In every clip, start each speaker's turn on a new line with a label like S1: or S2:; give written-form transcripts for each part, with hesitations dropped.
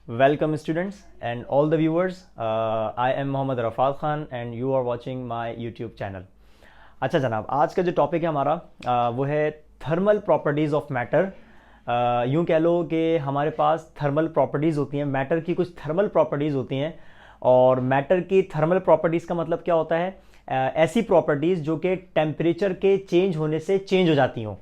S1: Welcome students and all the viewers. I am Mohammad Rafat Khan and you are watching my YouTube channel. अच्छा जनाब, आज का जो topic है हमारा वो है थर्मल प्रॉपर्टीज़ ऑफ मैटर। यूँ कह लो कि हमारे पास थर्मल प्रॉपर्टीज़ होती हैं, मैटर की कुछ थर्मल प्रॉपर्टीज़ होती हैं। और मैटर की थर्मल प्रॉपर्टीज़ का मतलब क्या होता है? ऐसी प्रॉपर्टीज़ जो कि टेम्परेचर के चेंज होने से चेंज हो जाती हों।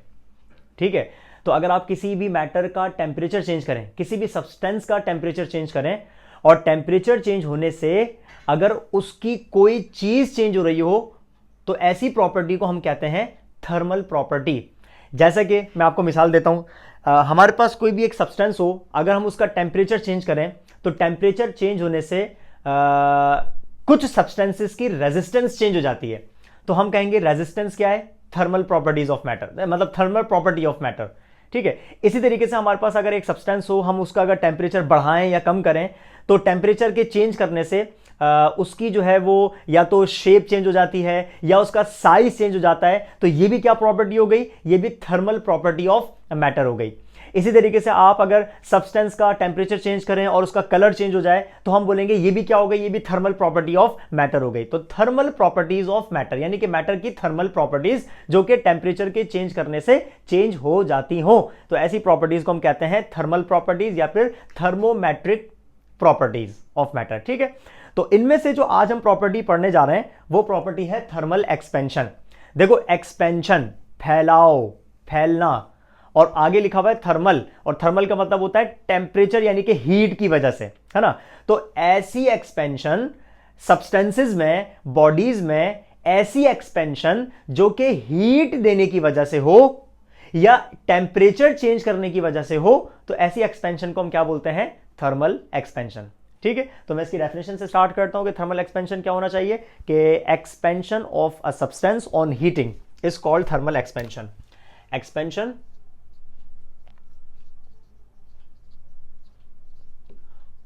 S1: ठीक है, तो अगर आप किसी भी मैटर का टेम्परेचर चेंज करें, किसी भी सब्सटेंस का टेम्परेचर चेंज करें और टेम्परेचर चेंज होने से अगर उसकी कोई चीज चेंज हो रही हो तो ऐसी प्रॉपर्टी को हम कहते हैं थर्मल प्रॉपर्टी। जैसा कि मैं आपको मिसाल देता हूं, हमारे पास कोई भी एक सब्सटेंस हो, अगर हम उसका टेम्परेचर चेंज करें तो टेम्परेचर चेंज होने से कुछ सब्सटेंसेस की रेजिस्टेंस चेंज हो जाती है। तो हम कहेंगे रेजिस्टेंस क्या है? थर्मल प्रॉपर्टीज ऑफ मैटर, मतलब थर्मल प्रॉपर्टी ऑफ मैटर। ठीक है, इसी तरीके से हमारे पास अगर एक सब्सटेंस हो, हम उसका अगर टेम्परेचर बढ़ाएं या कम करें तो टेम्परेचर के चेंज करने से उसकी जो है वो या तो शेप चेंज हो जाती है या उसका साइज चेंज हो जाता है। तो ये भी क्या प्रॉपर्टी हो गई? ये भी थर्मल प्रॉपर्टी ऑफ मैटर हो गई। इसी तरीके से आप अगर सब्सटेंस का टेम्परेचर चेंज करें और उसका कलर चेंज हो जाए तो हम बोलेंगे ये भी क्या हो गई? ये भी थर्मल प्रॉपर्टी ऑफ मैटर हो गई। तो थर्मल प्रॉपर्टीज ऑफ मैटर यानी कि मैटर की थर्मल प्रॉपर्टीज जो कि टेम्परेचर के चेंज करने से चेंज हो जाती हो, तो ऐसी प्रॉपर्टीज को हम कहते हैं थर्मल प्रॉपर्टीज या फिर थर्मोमेट्रिक प्रॉपर्टीज ऑफ मैटर। ठीक है, तो इनमें से जो आज हम प्रॉपर्टी पढ़ने जा रहे हैं वो प्रॉपर्टी है थर्मल एक्सपेंशन। देखो, एक्सपेंशन फैलाओ, फैलना, और आगे लिखा हुआ है थर्मल, और थर्मल का मतलब होता है टेम्परेचर यानी कि हीट की वजह से, है ना। तो ऐसी एक्सपेंशन सब्सटेंसेस में, बॉडीज में ऐसी एक्सपेंशन जो कि हीट देने की वजह से हो या टेम्परेचर चेंज करने की वजह से हो, तो ऐसी एक्सपेंशन को हम क्या बोलते हैं? Thermal expansion. ठीक है, तो मैं इसकी डेफिनेशन से स्टार्ट करता हूं कि थर्मल एक्सपेंशन क्या होना चाहिए कि expansion of a substance on heating is called thermal expansion. Expansion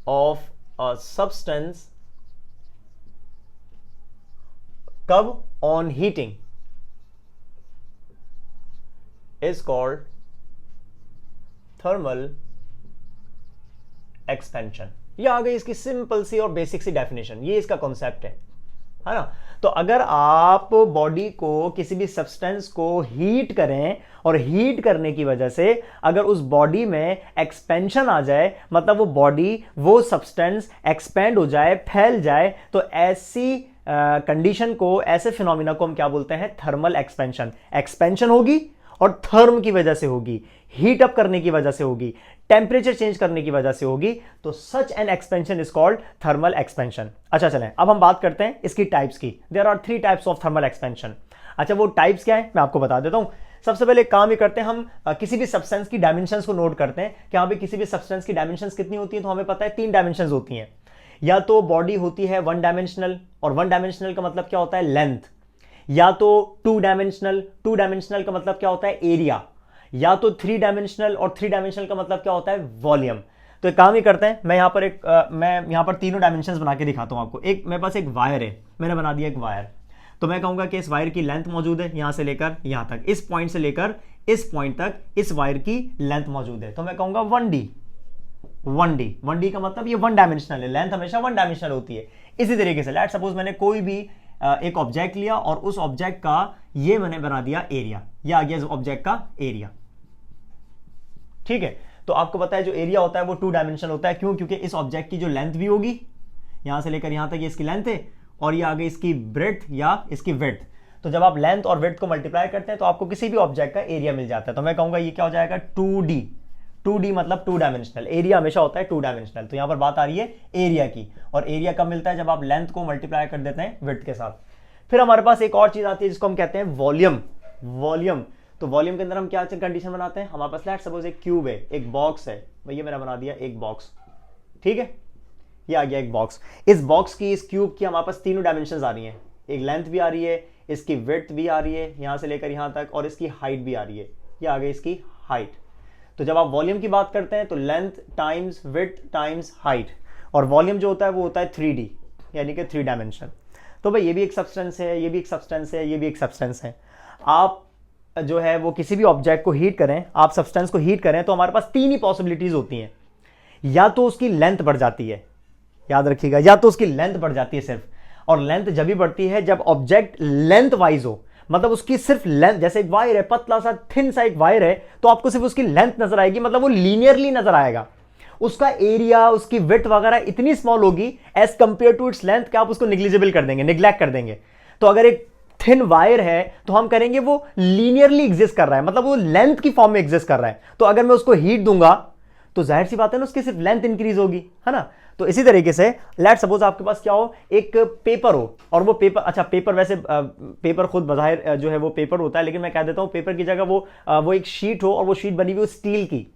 S1: of a substance कब? on heating is called thermal expansion। ये आ गई इसकी सिंपल सी और बेसिक सी डेफिनेशन, ये इसका कॉन्सेप्ट है ना। तो अगर आप बॉडी को, किसी भी सब्सटेंस को हीट करें और हीट करने की वजह से अगर उस बॉडी में एक्सपेंशन आ जाए, मतलब वो बॉडी, वो सब्सटेंस एक्सपेंड हो जाए, फैल जाए, तो ऐसी कंडीशन को, ऐसे फिनोमिना को हम क्या बोलते हैं? Thermal expansion. एक्सपेंशन होगी और थर्म की वजह से होगी, हीट अप करने की वजह से होगी, टेम्परेचर चेंज करने की वजह से होगी, तो such an expansion is called thermal expansion. अच्छा चलें, अब हम बात करते हैं इसकी टाइप्स की। There are 3 types of thermal expansion. अच्छा, वो टाइप्स क्या है मैं आपको बता देता हूं। सबसे पहले एक काम ये करते हैं, हम किसी भी सब्सटेंस की डायमेंशंस को नोट करते हैं कि यहाँ पे किसी भी सब्सटेंस की डायमेंशंस कितनी होती है। तो हमें पता है 3 डायमेंशंस होती हैं। या तो बॉडी होती है 1 डायमेंशनल, और 1 डायमेंशनल का मतलब क्या होता है? लेंथ। या तो 2 डायमेंशनल, 2 डायमेंशनल का मतलब क्या होता है? एरिया। या तो 3 डायमेंशनल, और 3 डायमेंशनल का मतलब क्या होता है? वॉल्यूम। तो एक काम ही करते हैं, मैं यहां पर तीनों डायमेंशंस बना के दिखाता हूं आपको। एक मेरे पास एक वायर है, मैंने बना दिया एक वायर। तो मैं कहूंगा कि इस वायर की लेंथ मौजूद है यहां से लेकर यहां तक, इस पॉइंट से लेकर इस पॉइंट तक इस वायर की लेंथ मौजूद है। तो मैं कहूंगा 1D। 1D का मतलब ये 1 डायमेंशनल है, लेंथ हमेशा 1 डायमेंशनल होती है। इसी तरीके से लेट्स सपोज मैंने कोई भी एक ऑब्जेक्ट लिया और उस ऑब्जेक्ट का ये मैंने बना दिया एरिया, ये आ गया इस ऑब्जेक्ट का एरिया। ठीक है, तो आपको पता है जो एरिया होता है वो 2 डायमेंशनल होता है। क्यों? क्योंकि इस ऑब्जेक्ट की जो लेंथ भी होगी, यहां से लेकर यहां तक ये इसकी लेंथ है, और ये आ गई इसकी ब्रेड्थ या इसकी विड्थ। तो जब आप लेंथ और विड्थ को मल्टीप्लाई करते हैं तो आपको किसी भी ऑब्जेक्ट का एरिया मिल जाता है। तो मैं कहूंगा ये क्या हो जाएगा? 2D। 2D मतलब 2 डायमेंशनल, एरिया हमेशा होता है 2 डायमेंशनल। तो यहां पर बात आ रही है एरिया की, और एरिया कब मिलता है? जब आप लेंथ को मल्टीप्लाई कर देते हैं विड्थ के साथ। फिर हमारे पास एक और चीज आती है जिसको हम कहते हैं वॉल्यूम। वॉल्यूम, तो वॉल्यूम के अंदर हम क्या कंडीशन बनाते हैं? हमारे पास लेट्स सपोज एक क्यूब है, एक बॉक्स है, भैया मैंने बना दिया एक बॉक्स। ठीक है, ये आ गया एक बॉक्स। इस बॉक्स की, इस क्यूब की हमारे पास तीनों डायमेंशंस आ रही हैं। एक लेंथ भी आ रही है, इसकी विड्थ भी आ रही है यहां से लेकर यहां तक, और इसकी हाइट भी आ रही है, ये आ गई इसकी हाइट। तो जब आप वॉल्यूम की बात करते हैं तो length times width times height, और वॉल्यूम जो होता है वो होता है 3D यानी कि 3 डायमेंशन। तो भाई ये भी एक सब्सटेंस है, ये भी एक सब्सटेंस है, ये भी एक सब्सटेंस है। आप जो है वो किसी भी ऑब्जेक्ट को हीट करें, आप सब्सटेंस को हीट करें, तो हमारे पास 3 ही पॉसिबिलिटीज होती हैं। या तो उसकी लेंथ बढ़ जाती है, याद रखिएगा, या तो उसकी लेंथ बढ़ जाती है सिर्फ, और लेंथ जब भी बढ़ती है जब ऑब्जेक्ट लेंथ वाइज हो, मतलब उसकी सिर्फ लेंथ, जैसे एक वायर है, पतला सा थिन सा एक वायर है, तो आपको सिर्फ उसकी लेंथ नजर आएगी, मतलब वो लीनियरली नजर आएगा, उसका एरिया, उसकी विड्थ वगैरह इतनी स्मॉल होगी as compare to its length कि आप उसको निग्लिजिबल कर देंगे, निग्लेक्ट कर देंगे। तो अगर एक थिन वायर है तो हम करेंगे वो लीनियरली एग्जिस्ट कर रहा है, मतलब वो लेंथ की फॉर्म में एग्जिस्ट कर रहा है, तो अगर मैं उसको हीट दूंगा तो जाहिर सी बात है ना उसकी सिर्फ लेंथ इंक्रीज होगी, है ना। तो इसी तरीके से लेट सपोज आपके पास क्या हो, एक पेपर हो, और वो पेपर, अच्छा पेपर वैसे पेपर खुद बज़ाहिर जो है वो पेपर होता है, लेकिन मैं कह देता हूं पेपर की जगह वो एक शीट हो, और वो शीट बनी हुई हो स्टील की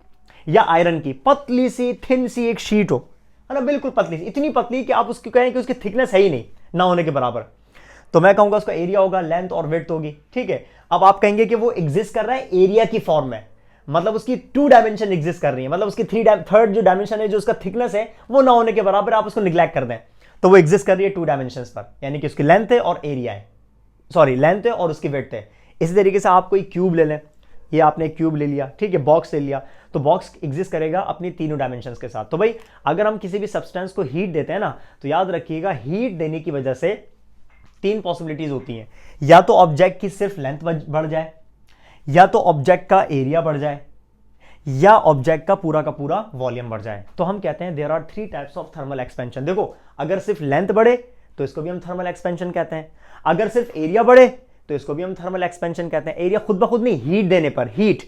S1: या आयरन की, पतली सी थिन सी एक शीट हो, है ना, बिल्कुल पतली सी, इतनी पतली कि आप उसकी कहें कि उसकी थिकनेस है ही नहीं, ना होने के बराबर, तो मैं कहूंगा उसका एरिया होगा, लेंथ और विड्थ होगी, ठीक है। अब आप कहेंगे कि वो एग्जिस्ट कर रहा है एरिया की फॉर्म में, मतलब उसकी 2 डायमेंशन एग्जिस्ट कर रही है, मतलब उसकी थर्ड जो डायमेंशन है, जो उसका थिकनेस है वो ना होने के बराबर, आप उसको निग्लेक्ट कर दें, तो वो एग्जिस्ट कर रही है 2 डायमेंशन पर, यानी कि उसकी लेंथ है और एरिया है, सॉरी लेंथ है और उसकी विड्थ है। इसी तरीके से आप कोई क्यूब ले लें, ये आपने एक क्यूब ले लिया, ठीक है, बॉक्स ले लिया, तो बॉक्स एग्जिस्ट करेगा अपनी तीनों डायमेंशंस के साथ। तो भाई अगर हम किसी भी सब्सटेंस को हीट देते हैं ना, तो याद रखिएगा हीट देने की वजह से 3 पॉसिबिलिटीज होती हैं, या तो ऑब्जेक्ट की सिर्फ लेंथ बढ़ जाए, या तो ऑब्जेक्ट का एरिया बढ़ जाए, या ऑब्जेक्ट का पूरा वॉल्यूम बढ़ जाए। तो हम कहते हैं there are 3 types of thermal expansion. देखो अगर सिर्फ लेंथ बढ़े तो इसको भी हम थर्मल एक्सपेंशन कहते हैं, अगर सिर्फ एरिया बढ़े तो इसको भी हम थर्मल एक्सपेंशन कहते हैं, एरिया खुद ब खुद नहीं, हीट देने पर, हीट,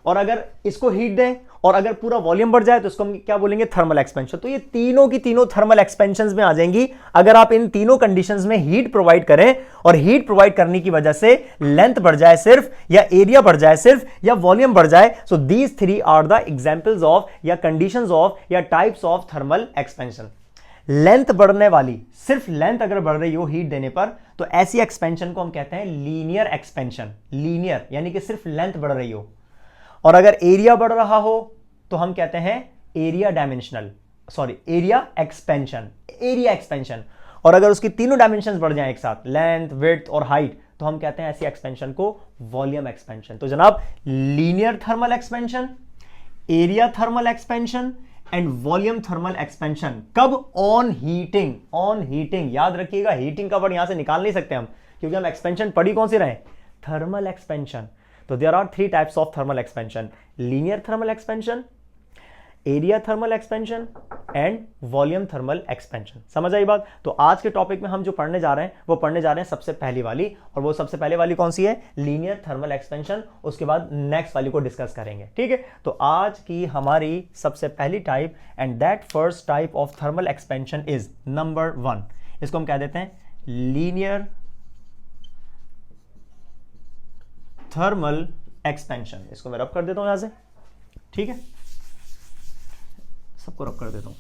S1: और अगर इसको हीट दें और अगर पूरा वॉल्यूम बढ़ जाए तो इसको हम क्या बोलेंगे, थर्मल एक्सपेंशन। तो ये तीनों की तीनों थर्मल एक्सपेंशंस में आ जाएंगी अगर आप इन तीनों कंडीशंस में हीट प्रोवाइड करें, और हीट प्रोवाइड करने की वजह से लेंथ बढ़ जाए सिर्फ, या एरिया बढ़ जाए सिर्फ, या वॉल्यूम बढ़ जाए। So these 3 are the examples of या कंडीशंस ऑफ या types of thermal expansion. Length बढ़ने वाली, सिर्फ लेंथ अगर बढ़ रही हो हीट देने पर, तो ऐसी एक्सपेंशन को हम कहते हैं लीनियर एक्सपेंशन, लीनियर यानी कि सिर्फ लेंथ बढ़ रही हो। और अगर एरिया बढ़ रहा हो तो हम कहते हैं area dimensional, sorry area expansion, area expansion. और अगर उसकी तीनों डायमेंशंस बढ़ जाएं एक साथ, लेंथ, विड्थ और हाइट, तो हम कहते हैं ऐसी एक्सपेंशन को वॉल्यूम एक्सपेंशन। तो जनाब linear thermal expansion, area thermal expansion and volume thermal expansion, कब, ऑन हीटिंग, ऑन हीटिंग। याद रखिएगा हीटिंग का वर्ड यहां से निकाल नहीं सकते हम, क्योंकि हम एक्सपेंशन पढ़ी कौन सी रहे, थर्मल एक्सपेंशन। तो there are 3 types of thermal expansion, linear thermal expansion, area thermal expansion and volume thermal expansion. समझ आई बात। तो आज के टॉपिक में हम जो पढ़ने जा रहे हैं वो पढ़ने जा रहे हैं सबसे पहली वाली, और वो सबसे पहले वाली कौन सी है, लीनियर थर्मल एक्सपेंशन। उसके बाद नेक्स्ट वाली को डिस्कस करेंगे, ठीक है। तो आज की हमारी सबसे पहली type, and that first type of thermal expansion is number 1, इसको हम कह देते हैं लीनियर थर्मल एक्सपेंशन। इसको मैं रब कर देता हूं यहां से, ठीक है, सबको रब कर देता हूं,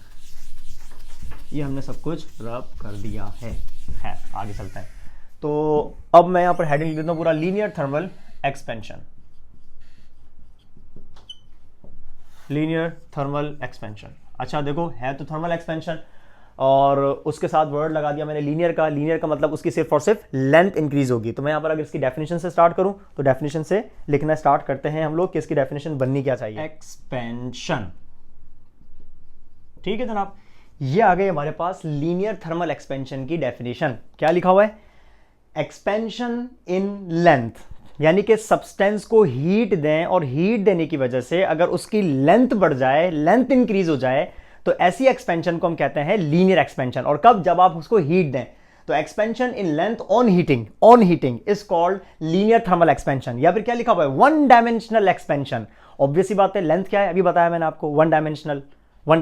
S1: ये हमने सब कुछ रब कर दिया है, आगे चलता है। तो अब मैं यहां पर हेडिंग लिख देता हूं पूरा, linear thermal expansion, linear thermal expansion. अच्छा देखो है तो थर्मल एक्सपेंशन, और उसके साथ वर्ड लगा दिया मैंने लीनियर का। लीनियर का मतलब उसकी सिर्फ और सिर्फ लेंथ इंक्रीज होगी। तो मैं यहां पर अगर इसकी डेफिनेशन से स्टार्ट करूं तो डेफिनेशन से लिखना स्टार्ट करते हैं हम लोग कि इसकी डेफिनेशन बननी क्या चाहिए, एक्सपेंशन, ठीक है जनाब। ये आ गई हमारे पास लीनियर थर्मल एक्सपेंशन की डेफिनेशन। क्या लिखा हुआ है, एक्सपेंशन इन लेंथ, यानी कि सब्सटेंस को हीट दें और हीट देने की वजह से अगर उसकी लेंथ बढ़ जाए, लेंथ इंक्रीज हो जाए, तो ऐसी एक्सपेंशन को हम कहते हैं लीनियर एक्सपेंशन। और कब, जब आप उसको हीट दें। तो expansion in length on heating is called linear thermal expansion. या फिर क्या लिखा हुआ है, वन डायमेंशनल एक्सपेंशन। ऑब्वियसली बात है, लेंथ क्या है अभी बताया मैंने आपको, वन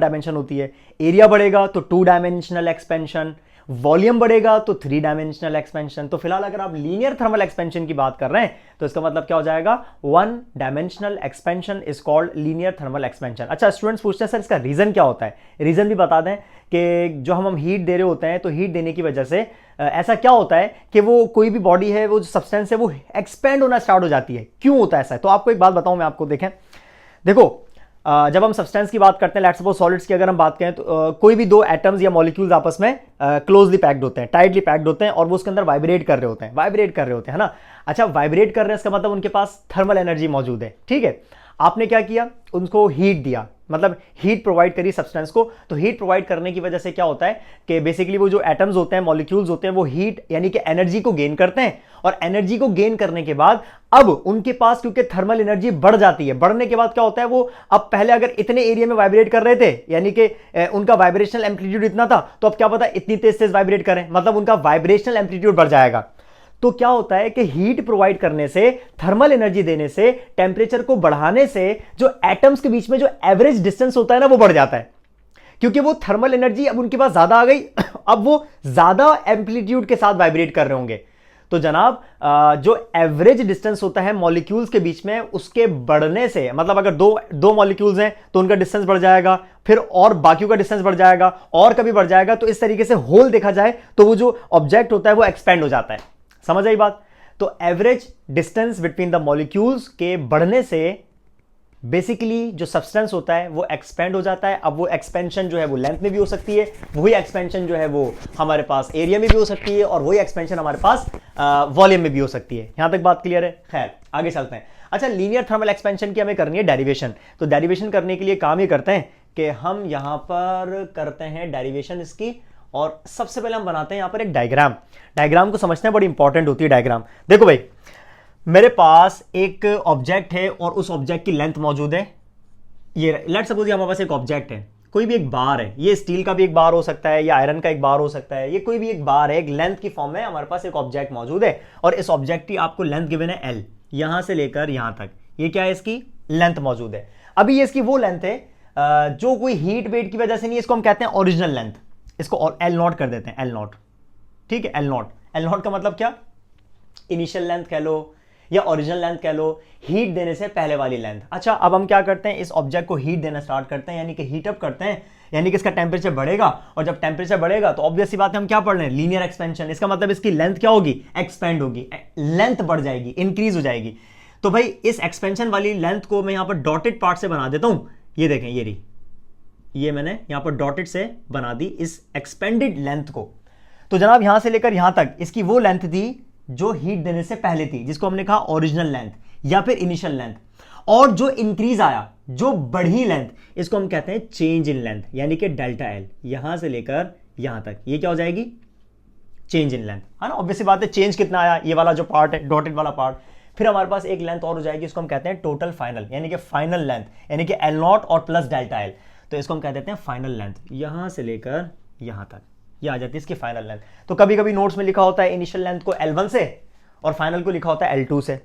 S1: डायमेंशन होती है। एरिया बढ़ेगा तो 2 डायमेंशनल एक्सपेंशन, वॉल्यूम बढ़ेगा तो 3 डायमेंशनल एक्सपेंशन। तो फिलहाल अगर आप लीनियर थर्मल एक्सपेंशन की बात कर रहे हैं तो इसका मतलब क्या हो जाएगा, 1 dimensional expansion is called linear thermal expansion. अच्छा स्टूडेंट्स पूछते हैं सर इसका रीजन क्या होता है, रीजन भी बता दें कि जो हम हीट दे रहे होते हैं तो हीट देने की वजह से ऐसा क्या होता है कि वो कोई भी बॉडी है, वो जो सब्सटेंस है वो एक्सपेंड होना स्टार्ट हो जाती है। क्यों होता है ऐसा? तो आपको एक बात बताऊं मैं आपको, देखें देखो जब हम सब्सटेंस की बात करते हैं, लेट्स सपोज सॉलिड्स की अगर हम बात करें तो कोई भी 2 एटम्स या मॉलिक्यूल्स आपस में क्लोजली पैक्ड होते हैं, टाइटली पैक्ड होते हैं, और वो उसके अंदर वाइब्रेट कर रहे होते हैं, है ना। अच्छा वाइब्रेट कर रहे हैं इसका मतलब उनके पास थर्मल एनर्जी मौजूद है, ठीक है। आपने क्या किया, उनको हीट दिया, मतलब हीट प्रोवाइड करी सब्सटेंस को। तो हीट प्रोवाइड करने की वजह से क्या होता है कि बेसिकली वो जो एटम्स होते हैं, मॉलिक्यूल्स होते हैं, वो हीट यानी कि एनर्जी को गेन करते हैं, और एनर्जी को गेन करने के बाद अब उनके पास क्योंकि थर्मल एनर्जी बढ़ जाती है, बढ़ने के बाद क्या होता है, वो अब पहले अगर इतने एरिया में वाइब्रेट कर रहे थे, यानी कि उनका वाइब्रेशनल एम्पलीट्यूड इतना था, तो अब क्या पता इतनी तेज तेज वाइब्रेट करें, मतलब उनका वाइब्रेशनल एम्पलीट्यूड बढ़ जाएगा। तो क्या होता है कि हीट प्रोवाइड करने से, थर्मल एनर्जी देने से, टेम्परेचर को बढ़ाने से जो एटम्स के बीच में जो एवरेज डिस्टेंस होता है ना, वो बढ़ जाता है, क्योंकि वो थर्मल एनर्जी अब उनके पास ज्यादा आ गई अब वो ज्यादा एम्पलीट्यूड के साथ वाइब्रेट कर रहे होंगे। तो जनाब जो एवरेज डिस्टेंस होता है मॉलिक्यूल्स के बीच में, उसके बढ़ने से, मतलब अगर दो मॉलिक्यूल्स हैं तो उनका डिस्टेंस बढ़ जाएगा, फिर और बाकियों का डिस्टेंस बढ़ जाएगा, और कभी बढ़ जाएगा, तो इस तरीके से होल देखा जाए तो वो जो ऑब्जेक्ट होता है वो एक्सपेंड हो जाता है। समझ आई बात? तो average distance between the molecules के बढ़ने से बेसिकली जो सब्सटेंस होता है वो एक्सपेंड हो जाता है। अब वो एक्सपेंशन जो है वो लेंथ में भी हो सकती है, वही एक्सपेंशन जो है वो हमारे पास एरिया में भी हो सकती है, और वही एक्सपेंशन हमारे पास वॉल्यूम में भी हो सकती है। यहां तक बात क्लियर है? खैर आगे चलते हैं। अच्छा, लीनियर थर्मल एक्सपेंशन की हमें करनी है डेरिवेशन। तो डेरिवेशन करने के लिए काम ये करते हैं कि हम यहां पर करते हैं डेरिवेशन इसकी, और सबसे पहले हम बनाते हैं यहां पर एक डायग्राम। डायग्राम को समझना बड़ी इंपॉर्टेंट होती है डायग्राम। देखो भाई, मेरे पास एक ऑब्जेक्ट है और उस ऑब्जेक्ट की लेंथ मौजूद है। ये लेट्स सपोज हमारे पास एक ऑब्जेक्ट है, कोई भी एक बार है, ये स्टील का भी एक बार हो सकता है या आयरन का एक बार हो सकता है, ये कोई भी एक बार है, एक लेंथ की फॉर्म में हमारे पास एक ऑब्जेक्ट मौजूद है, और इस ऑब्जेक्ट की आपको लेंथ गिवन है एल, यहां से लेकर यहां तक, ये क्या है, इसकी लेंथ मौजूद है। अभी ये इसकी वो लेंथ है जो कोई हीट वेट की वजह से नहीं, इसको हम कहते हैं ओरिजिनल लेंथ, इसको एल नॉट कर देते हैं, एल नॉट। ठीक है, एल नॉट। एल नॉट का मतलब क्या, इनिशियल लेंथ कह लो या ओरिजिनल लेंथ कह लो, हीट देने से पहले वाली लेंथ। अच्छा, अब हम क्या करते हैं, इस ऑब्जेक्ट को हीट देना स्टार्ट करते हैं, यानी कि हीट अप करते हैं, यानी कि इसका टेम्परेचर बढ़ेगा, और जब टेम्परेचर बढ़ेगा तो ऑब्वियस सी बात है हम क्या पढ़ रहे हैं, लीनियर एक्सपेंशन। इसका मतलब इसकी लेंथ क्या होगी, एक्सपेंड होगी, लेंथ बढ़ जाएगी, इंक्रीज हो जाएगी। तो भाई इस एक्सपेंशन वाली लेंथ को मैं यहां पर डॉटेड पार्ट से बना देता हूं, ये देखें, ये रही, ये मैंने यहां पर डॉटेड से बना दी इस एक्सपेंडेड लेंथ को। तो जनाब यहां से लेकर यहां तक इसकी वो लेंथ थी जो हीट देने से पहले थी, जिसको हमने कहा ओरिजिनल लेंथ या फिर इनिशियल लेंथ, और जो इंक्रीज आया, जो बढ़ी लेंथ, इसको हम कहते हैं चेंज इन लेंथ, यानी कि डेल्टा एल, यहां से लेकर यहां तक, ये क्या हो जाएगी, चेंज इन लेंथ, है ना। ऑब्वियस बात है, चेंज कितना आया, ये वाला जो पार्ट है, डॉटेड वाला पार्ट। फिर हमारे पास एक लेंथ और हो जाएगी, इसको हम कहते हैं टोटल फाइनल, यानी कि फाइनल लेंथ, यानी कि एल नॉट और प्लस डेल्टा एल, तो इसको हम कह देते हैं फाइनल लेंथ, यहां से लेकर यहां तक, ये आ जाती है इसकी फाइनल लेंथ। तो कभी कभी नोट्स में लिखा होता है इनिशियल लेंथ को L1 से, और फाइनल को लिखा होता है L2 से।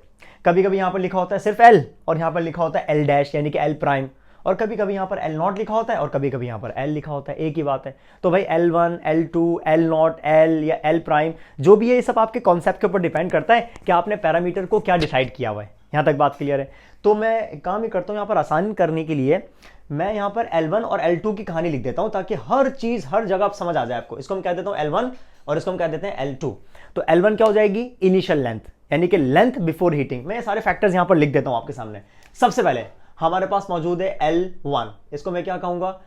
S1: कभी कभी यहां पर लिखा होता है सिर्फ L, और यहां पर लिखा होता है L डैश, यानी कि L प्राइम, और कभी कभी यहां पर L नॉट लिखा होता है, और कभी कभी यहां पर L लिखा होता है, एक ही बात है। तो भाई L1, L2, L not, L या L प्राइम, जो भी है, ये सब आपके कॉन्सेप्ट के ऊपर डिपेंड करता है कि आपने पैरामीटर को क्या डिसाइड किया हुआ है। यहां तक बात क्लियर है? तो मैं काम ही करता हूं, यहां पर आसान करने के लिए मैं यहां पर L1 और L2 की कहानी लिख देता हूं, ताकि हर चीज हर जगह आप समझ आ जाए आपको। इसको हम कह देता हूं L1 और इसको हम कह देते हैं L2। तो L1 क्या हो जाएगी, इनिशियल लेंथ, यानी कि लेंथ बिफोर हीटिंग। मैं ये सारे फैक्टर्स यहां पर लिख देता हूं आपके सामने। सबसे पहले हमारे पास मौजूद है L1, इसको मैं क्या कहूंगा,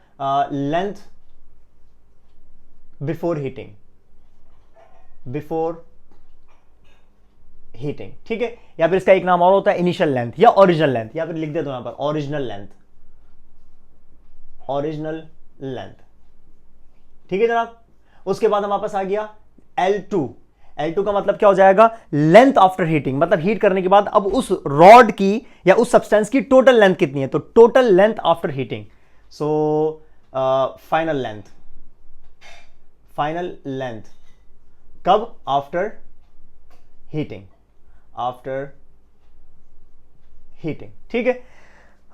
S1: length before heating, before heating, ठीक है। या फिर इसका एक नाम और होता है इनिशियल लेंथ या ओरिजिनल लेंथ, या फिर लिख देता हूं यहां पर ओरिजिनल लेंथ, ओरिजिनल लेंथ, ठीक है जनाब। उसके बाद हमारे पास आ गया L2। L2 का मतलब क्या हो जाएगा, लेंथ आफ्टर हीटिंग, मतलब हीट करने के बाद अब उस रॉड की या उस सब्सटेंस की टोटल लेंथ कितनी है, तो total length after heating. So final length, final length कब, आफ्टर हीटिंग, आफ्टर हीटिंग, ठीक है।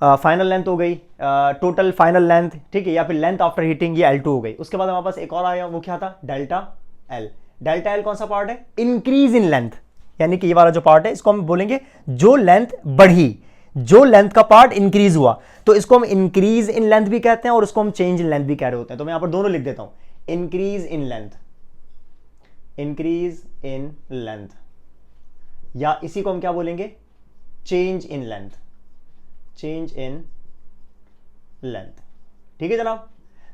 S1: फाइनल लेंथ हो गई, टोटल फाइनल लेंथ, ठीक है, या फिर लेंथ आफ्टर हीटिंग, ये L2 हो गई। उसके बाद हमारे पास एक और आया, वो क्या था, डेल्टा एल। डेल्टा एल कौन सा पार्ट है, इंक्रीज इन लेंथ, यानी कि ये वाला जो पार्ट है, इसको हम बोलेंगे जो लेंथ बढ़ी, जो लेंथ का पार्ट इंक्रीज हुआ, तो इसको हम इंक्रीज इन लेंथ भी कहते हैं, और इसको हम चेंज इन लेंथ भी कह रहे होते हैं। तो मैं यहां पर दोनों लिख देता हूं, increase in length, increase in length, या इसी को हम क्या बोलेंगे, change in length, change in length, ठीक है जनाब।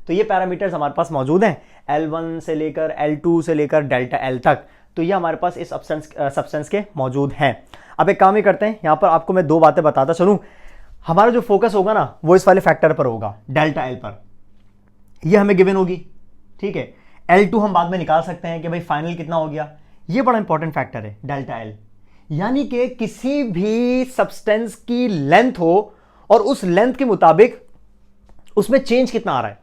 S1: तो ये पैरामीटर्स हमारे पास मौजूद हैं, L1 से लेकर L2 से लेकर डेल्टा L तक। तो ये हमारे पास इस सब्सटेंस के मौजूद हैं। अब एक काम ही करते हैं, यहां पर आपको मैं दो बातें बताता चलूं। हमारा जो फोकस होगा ना वो इस वाले फैक्टर पर होगा, डेल्टा एल पर। ये हमें गिवन होगी, ठीक है। L2 हम बाद में निकाल सकते हैं कि भाई फाइनल कितना हो गया। ये बड़ा इंपॉर्टेंट फैक्टर है डेल्टा एल, यानी कि किसी भी सब्सटेंस की लेंथ हो और उस लेंथ के मुताबिक उसमें चेंज कितना आ रहा है,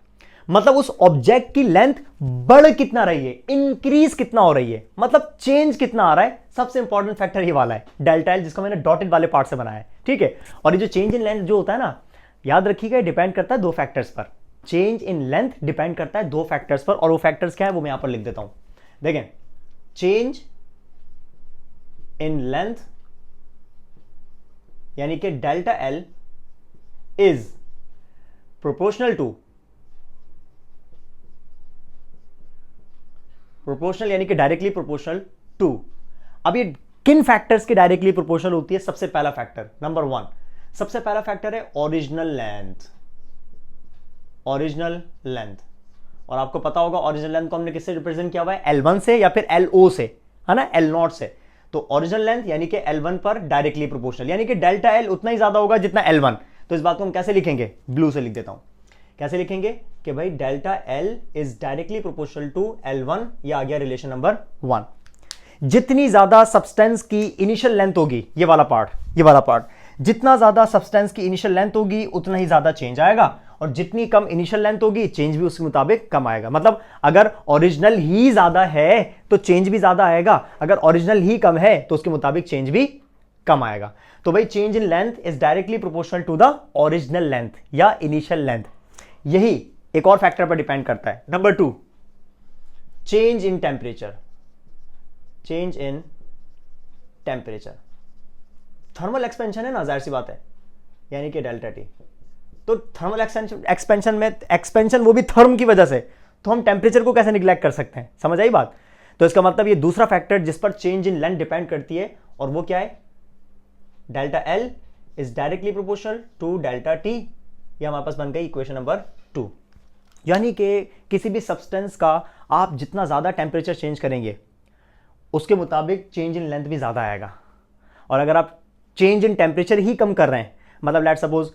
S1: मतलब उस ऑब्जेक्ट की लेंथ बढ़ कितना रही है, इंक्रीज कितना हो रही है, मतलब चेंज कितना आ रहा है। सबसे इंपॉर्टेंट फैक्टर ये वाला है डेल्टा एल, जिसको मैंने डॉटेड वाले पार्ट से बनाया है, ठीक है। और ये जो चेंज इन लेंथ जो होता है ना, याद रखिएगा, डिपेंड करता है दो फैक्टर्स पर। चेंज इन लेंथ डिपेंड करता है दो फैक्टर्स पर, और वो फैक्टर्स क्या है वो मैं यहां पर लिख देता हूं। देखें, चेंज इन लेंथ यानी कि डेल्टा एल इज प्रोपोर्शनल यानी कि डायरेक्टली प्रोपोर्शनल टू। अब ये किन फैक्टर्स के डायरेक्टली प्रोपोर्शनल होती है? सबसे पहला फैक्टर, नंबर 1, सबसे पहला फैक्टर है ओरिजिनल लेंथ। ओरिजिनल लेंथ, और आपको पता होगा ओरिजिनल लेंथ को हमने किससे रिप्रेजेंट किया हुआ है? L1 से या फिर LO से, है ना, L0 से। तो ओरिजिनल लेंथ यानी कि L1 पर डायरेक्टली प्रोपोर्शनल, यानी कि डेल्टा एल उतना ही ज्यादा होगा जितना L1। तो इस बात को हम कैसे लिखेंगे? ब्लू से लिख देता हूं। कैसे लिखेंगे कि भाई delta L is directly proportional to L1। ये आ गया रिलेशन नंबर 1। जितनी ज्यादा सब्सटेंस की इनिशियल लेंथ होगी, ये वाला पार्ट, जितना ज्यादा सब्सटेंस की इनिशियल लेंथ होगी उतना ही ज्यादा चेंज आएगा, और जितनी कम इनिशियल लेंथ होगी चेंज भी उसके मुताबिक कम आएगा। मतलब अगर ओरिजिनल ही ज्यादा है तो चेंज भी ज्यादा आएगा, अगर ओरिजिनल ही कम है तो उसके मुताबिक चेंज भी कम आएगा। तो भाई change in length is directly proportional to the original length या इनिशियल लेंथ। यही एक और फैक्टर पर डिपेंड करता है। Number 2, change in temperature. Change in temperature, thermal expansion है ना, जाहिर सी बात है, यानी कि डेल्टा टी। तो थर्मल एक्सपेंशन में एक्सपेंशन वो भी थर्म की वजह से, तो हम टेम्परेचर को कैसे निग्लेक्ट कर सकते हैं? समझ आई बात? तो इसका मतलब ये दूसरा फैक्टर जिस पर चेंज इन लेंथ डिपेंड करती है, और वो क्या है? Delta L is directly proportional to delta T. ये हमारे पास बन गई इक्वेशन नंबर 2। यानी कि किसी भी सब्सटेंस का आप जितना ज्यादा टेम्परेचर चेंज करेंगे उसके मुताबिक चेंज इन लेंथ भी ज्यादा आएगा। और अगर आप चेंज इन टेम्परेचर ही कम कर रहे हैं, मतलब लेट्स सपोज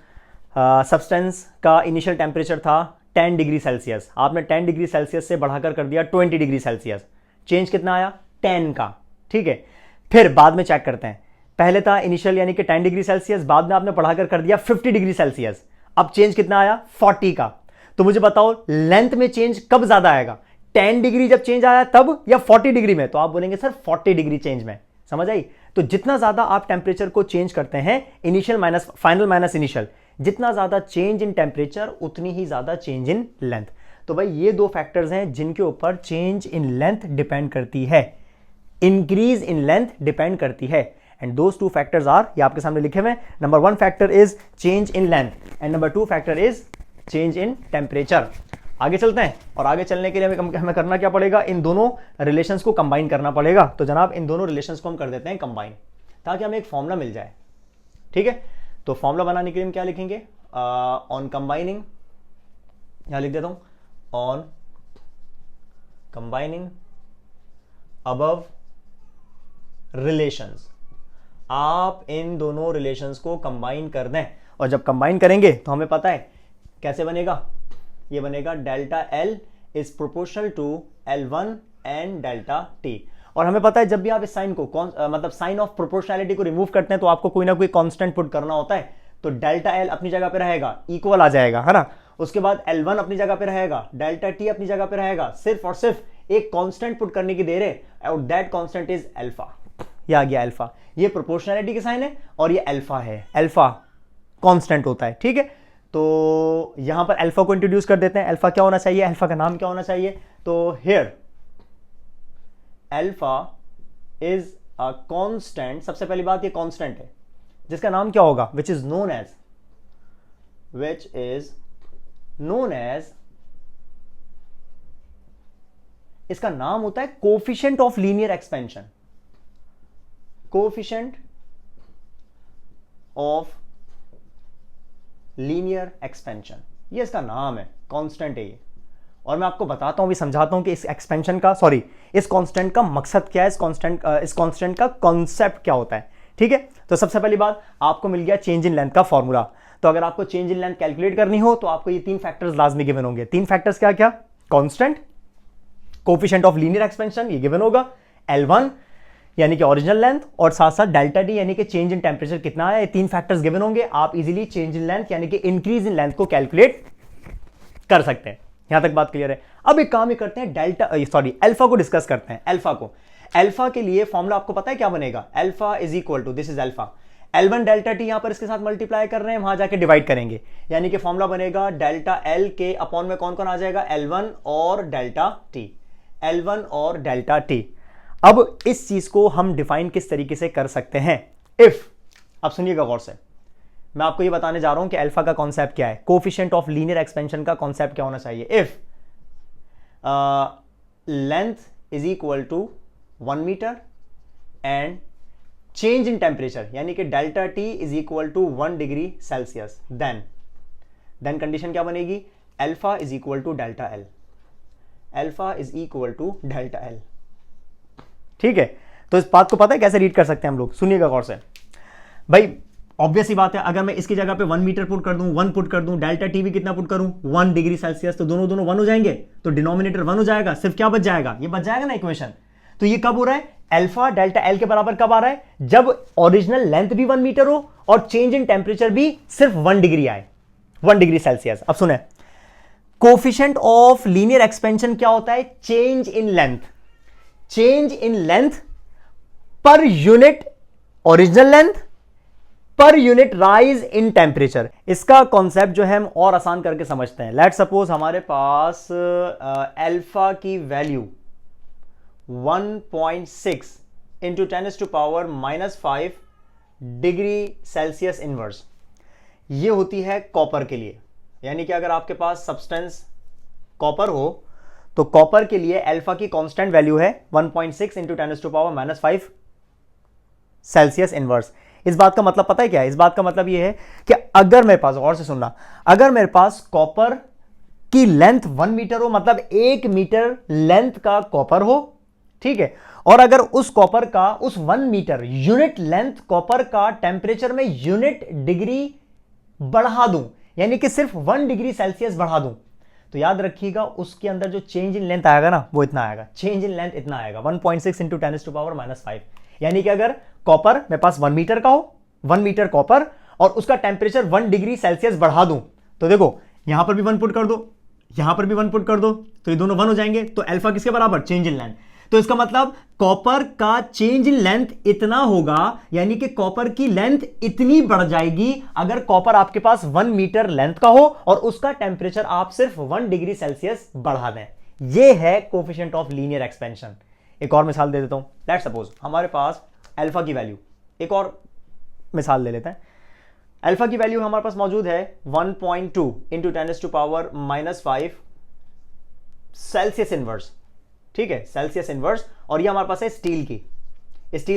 S1: सब्सटेंस का इनिशियल टेम्परेचर था 10 डिग्री सेल्सियस, आपने 10 डिग्री सेल्सियस से बढ़ाकर कर दिया 20 डिग्री सेल्सियस, चेंज कितना आया? 10 का, ठीक है। फिर बाद में चेक करते हैं, पहले था इनिशियल यानी कि 10 डिग्री सेल्सियस, बाद में आपने बढ़ाकर कर दिया 50 डिग्री सेल्सियस, अब चेंज कितना आया? 40 का। तो मुझे बताओ लेंथ में चेंज कब ज्यादा आएगा? 10 डिग्री जब चेंज आया तब, या 40 डिग्री में? तो आप बोलेंगे सर 40 डिग्री चेंज में। समझ आई? तो जितना ज्यादा आप टेम्परेचर को चेंज करते हैं, initial minus final minus initial, जितना ज्यादा चेंज इन टेम्परेचर उतनी ही ज्यादा चेंज इन लेंथ। तो भाई ये दो फैक्टर्स हैं जिनके ऊपर चेंज इन लेंथ डिपेंड करती है, इंक्रीज इन लेंथ डिपेंड करती है। And those two factors are, ये आपके सामने लिखे हुए हैं। Number 1 factor is change in length and number 2 factor is change in temperature. आगे चलते हैं, और आगे चलने के लिए हमें करना क्या पड़ेगा? इन दोनों रिलेशंस को कंबाइन करना पड़ेगा। तो जनाब इन दोनों रिलेशंस को हम कर देते हैं कंबाइन, ताकि हमें एक फॉर्मूला मिल जाए, ठीक है। तो फॉर्मूला बनाने के लिए हम क्या लिखेंगे? ऑन कंबाइनिंग, यहां लिख देता हूं, ऑन कंबाइनिंग अबव रिलेशंस। आप इन दोनों रिलेशंस को कंबाइन कर दें, और जब कंबाइन करेंगे तो हमें पता है कैसे बनेगा। ये बनेगा delta L is proportional to L1 and delta T. और हमें पता है जब भी आप इस साइन को मतलब साइन ऑफ प्रोपोर्शनैलिटी को रिमूव करते हैं तो आपको कोई ना कोई कांस्टेंट पुट करना होता है। तो डेल्टा एल अपनी जगह पे रहेगा, इक्वल आ जाएगा, है ना। उसके बाद L1 अपनी जगह पे रहेगा, डेल्टा टी अपनी जगह पे रहेगा, सिर्फ और सिर्फ एक कांस्टेंट पुट करने की देर है, और दैट कांस्टेंट इज अल्फा। ये आ गया अल्फा। ये प्रोपोर्शनैलिटी के साइन है और ये अल्फा है, अल्फा कांस्टेंट होता है, ठीक है। तो यहां पर अल्फा को इंट्रोड्यूस कर देते हैं। अल्फा क्या होना चाहिए? अल्फा का नाम क्या होना चाहिए? तो here alpha is a constant. सबसे पहली बात ये कांस्टेंट है जिसका नाम क्या होगा? विच इज नोन एज इसका नाम होता है coefficient of linear expansion. Coefficient of linear expansion, ये इसका नाम है, कांस्टेंट है ये। और मैं आपको बताता हूं, भी समझाता हूं कि इस एक्सपेंशन का, सॉरी, इस कांस्टेंट का मकसद क्या है, इस कांस्टेंट का कॉन्सेप्ट क्या होता है, ठीक है, तो सबसे पहली बात आपको मिल गया चेंज इन लेंथ का फॉर्मूला। तो अगर आपको चेंज इन लेंथ कैलकुलेट करनी हो तो आपको ये तीन फैक्टर्स लाजमी गिवन होंगे। तीन फैक्टर्स क्या क्या? Constant, coefficient of linear expansion ये गिवन होगा, L1 यानी कि ओरिजिनल लेंथ, और साथ साथ डेल्टा टी यानी कि चेंज इन टेंपरेचर कितना है। ये तीन फैक्टर्स गिवन होंगे, आप इजीली चेंज इन लेंथ यानी कि इंक्रीज इन लेंथ को कैलकुलेट कर सकते हैं। यहां तक बात क्लियर है। अब एक काम ही करते हैं, अल्फा को डिस्कस करते हैं। अल्फा के लिए फॉर्मूला आपको पता है क्या बनेगा? Alpha is equal to, this is alpha, L1 delta T, यहां पर इसके साथ मल्टीप्लाई कर रहे हैं, वहां जाके डिवाइड करेंगे, यानी कि फॉर्मूला बनेगा डेल्टा एल के अपॉन में कौन कौन आ जाएगा? L1 और डेल्टा टी, L1 और डेल्टा टी। अब इस चीज को हम डिफाइन किस तरीके से कर सकते हैं? इफ, अब सुनिएगा गौर से, मैं आपको ये बताने जा रहा हूं कि अल्फा का कॉन्सेप्ट क्या है, कोफिशिएंट ऑफ लीनियर एक्सपेंशन का कॉन्सेप्ट क्या होना चाहिए। If length is equal to 1 metre and change in temperature यानी कि delta T is equal to 1 degree Celsius, then condition क्या बनेगी? Alpha is equal to delta L, alpha is equal to delta L. ठीक है, तो इस बात को पता है कैसे रीड कर सकते हैं हम लोग? सुनिएगा गौर से भाई, ऑब्वियस ही बात है, अगर मैं इसकी जगह पे 1 मीटर पुट कर दूं, 1 पुट कर दूं, डेल्टा टी भी कितना पुट करूं? 1 डिग्री सेल्सियस, तो दोनों 1 हो जाएंगे, तो डिनोमिनेटर 1 हो जाएगा, सिर्फ क्या बच जाएगा? ये बच जाएगा ना इक्वेशन। तो ये कब हो रहा है? अल्फा डेल्टा एल के बराबर कब आ रहा है? जब ओरिजिनल लेंथ भी 1 मीटर हो और चेंज इन टेम्परेचर भी सिर्फ 1 डिग्री आए, 1 डिग्री सेल्सियस। अब सुने, कोफिशिएंट ऑफ लीनियर एक्सपेंशन क्या होता है? Change in length, change in length per unit original length per unit rise in temperature. इसका कॉन्सेप्ट जो है हम और आसान करके समझते हैं। लेट सपोज हमारे पास अल्फा की value 1.6 into 10⁻⁻5 degree Celsius inverse, ये होती है कॉपर के लिए। यानी कि अगर आपके पास सब्सटेंस कॉपर हो तो कॉपर के लिए अल्फा की कांस्टेंट वैल्यू है 1.6 इंटू 10⁻⁵ सेल्सियस इनवर्स। इस बात का मतलब पता है क्या है? इस बात का मतलब यह है कि अगर मेरे पास, और से सुनना, अगर मेरे पास कॉपर की लेंथ 1 मीटर हो, मतलब 1 मीटर लेंथ का कॉपर हो, ठीक है, और अगर उस कॉपर का, उस 1 मीटर यूनिट लेंथ कॉपर का टेम्परेचर में यूनिट डिग्री बढ़ा दूं, यानी कि सिर्फ 1 डिग्री सेल्सियस बढ़ा दूं, तो याद रखिएगा उसके अंदर जो चेंज इन लेंथ आएगा ना, वो इतना आएगा, चेंज इन लेंथ इतना आएगा, 1.6 इंटू 10⁻⁻5। यानी कि अगर कॉपर मेरे पास 1 मीटर का हो, 1 मीटर कॉपर, और उसका टेम्परेचर 1 डिग्री सेल्सियस बढ़ा दूं, तो देखो यहां पर भी 1 पुट कर दो, यहां पर भी 1 पुट कर दो, तो ये दोनों 1 हो जाएंगे। तो अल्फा किसके बराबर? Change in length. तो इसका मतलब कॉपर का चेंज इन लेंथ इतना होगा, यानी कि कॉपर की लेंथ इतनी बढ़ जाएगी अगर कॉपर आपके पास 1 मीटर लेंथ का हो और उसका टेम्परेचर आप सिर्फ 1 डिग्री सेल्सियस बढ़ा दें। यह है कोफिशिएंट ऑफ लीनियर एक्सपेंशन। एक और मिसाल दे देता हूं। लेट्स सपोज हमारे पास अल्फा की वैल्यू, एक और मिसाल ले लेते हैं। अल्फा की वैल्यू हमारे पास मौजूद है 1.2 इंटू 10⁻⁻5 सेल्सियस इनवर्स, ठीक है, सेल्सियस इनवर्स, और ये हमारे पास है स्टील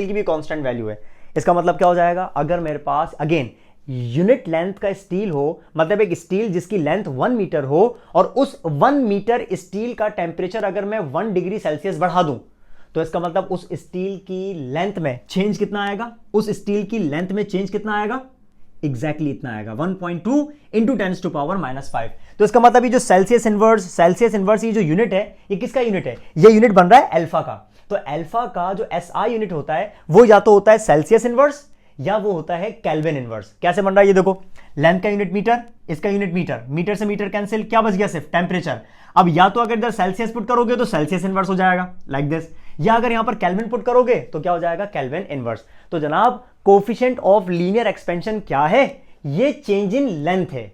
S1: की भी कांस्टेंट वैल्यू है। इसका मतलब क्या हो जाएगा? अगर मेरे पास अगेन यूनिट लेंथ का स्टील हो, मतलब एक स्टील जिसकी लेंथ 1 मीटर हो, और उस 1 मीटर स्टील का टेम्परेचर अगर मैं 1 डिग्री सेल्सियस बढ़ा दूं, तो इसका मतलब उस स्टील की लेंथ में चेंज कितना आएगा? उस स्टील की लेंथ में चेंज कितना आएगा? एग्जैक्टली इतना आएगा, 1.2 इंटू 10⁻⁻5। तो इसका मतलब ये जो सेल्सियस इनवर्स ये जो यूनिट है, ये किसका यूनिट है? ये यूनिट बन रहा है अल्फा का। तो अल्फा का जो SI यूनिट होता है वो या तो होता है सेल्सियस इनवर्स या वो होता है केल्विन इनवर्स। कैसे बन रहा है ये देखो, लेंथ का यूनिट मीटर, इसका यूनिट मीटर, मीटर से मीटर कैंसिल, क्या बच गया? सिर्फ टेम्परेचर। अब या तो अगर इधर सेल्सियस पुट करोगे तो सेल्सियस इनवर्स हो जाएगा लाइक दिस, या अगर यहां पर केल्विन पुट करोगे तो क्या हो जाएगा? Kelvin inverse. तो जनाब कोफिशिएंट ऑफ लीनियर एक्सपेंशन क्या है? ये चेंज इन लेंथ है।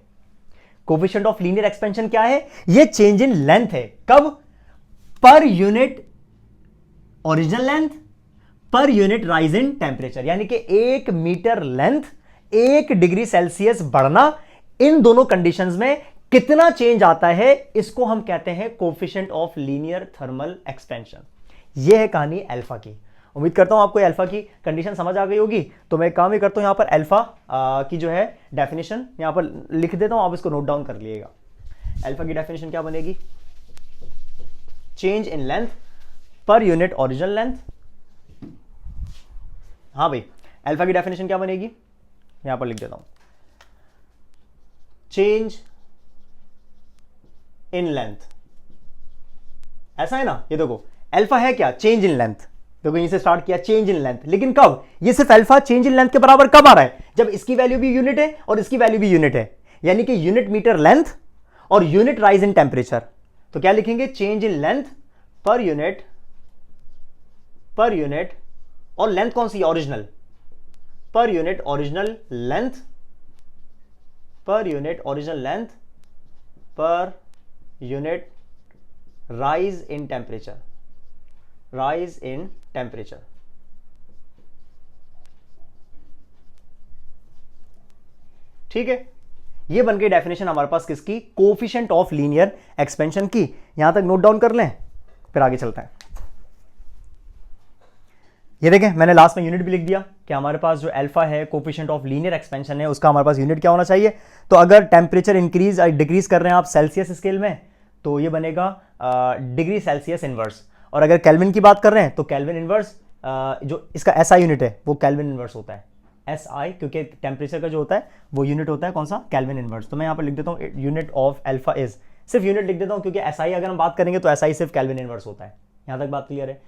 S1: कोफिशिएंट ऑफ लीनियर एक्सपेंशन क्या है? ये चेंज इन लेंथ है। कब? पर unit original length per unit rise in temperature, यानी कि 1 मीटर लेंथ 1 डिग्री सेल्सियस बढ़ना, इन दोनों कंडीशंस में कितना चेंज आता है, इसको हम कहते हैं coefficient of linear thermal expansion. यह है कहानी अल्फा की। उम्मीद करता हूं आपको अल्फा की कंडीशन समझ आ गई होगी। तो मैं काम ही करता हूं, यहां पर अल्फा की जो है डेफिनेशन यहां पर लिख देता हूं, आप इसको नोट डाउन कर लीजिएगा। अल्फा की डेफिनेशन क्या बनेगी? Change in length per unit original length. हाँ भाई, अल्फा की डेफिनेशन क्या बनेगी, यहां पर लिख देता हूं, चेंज इन लेंथ। ऐसा है ना, ये देखो अल्फा है क्या, चेंज इन लेंथ। देखो यहीं से स्टार्ट किया चेंज इन लेंथ, लेकिन कब, ये सिर्फ अल्फा चेंज इन लेंथ के बराबर कब आ रहा है, जब इसकी वैल्यू भी यूनिट है और इसकी वैल्यू भी यूनिट है, यानी कि यूनिट मीटर लेंथ और यूनिट राइज इन टेम्परेचर। तो क्या लिखेंगे, change in length per unit और लेंथ कौन सी, original, per unit original length, per unit original length per unit rise in temperature, rise in temperature. ठीक है, ये बन गई डेफिनेशन हमारे पास किसकी, कोएफिशिएंट ऑफ लीनियर एक्सपेंशन की। यहां तक नोट डाउन कर लें, फिर आगे चलते हैं। ये देखें मैंने लास्ट में यूनिट भी लिख दिया कि हमारे पास जो अल्फा है कोएफिशिएंट ऑफ लीनियर एक्सपेंशन है, उसका हमारे पास यूनिट क्या होना चाहिए। तो अगर टेम्परेचर इंक्रीज डिक्रीज कर रहे हैं आप सेल्सियस स्केल में, तो ये बनेगा डिग्री सेल्सियस इनवर्स, और अगर केल्विन की बात कर रहे हैं तो केल्विन इनवर्स, जो इसका एसआई यूनिट है वो केल्विन इनवर्स होता है, एसआई, क्योंकि टेम्परेचर का जो होता है वो यूनिट होता है कौन सा, केल्विन इनवर्स। तो मैं यहाँ पर लिख देता हूँ यूनिट ऑफ अल्फा इज, सिर्फ यूनिट लिख देता हूँ क्योंकि एसआई अगर हम बात करेंगे तो एसआई सिर्फ केल्विन इनवर्स होता है। यहाँ तक बात क्लियर है।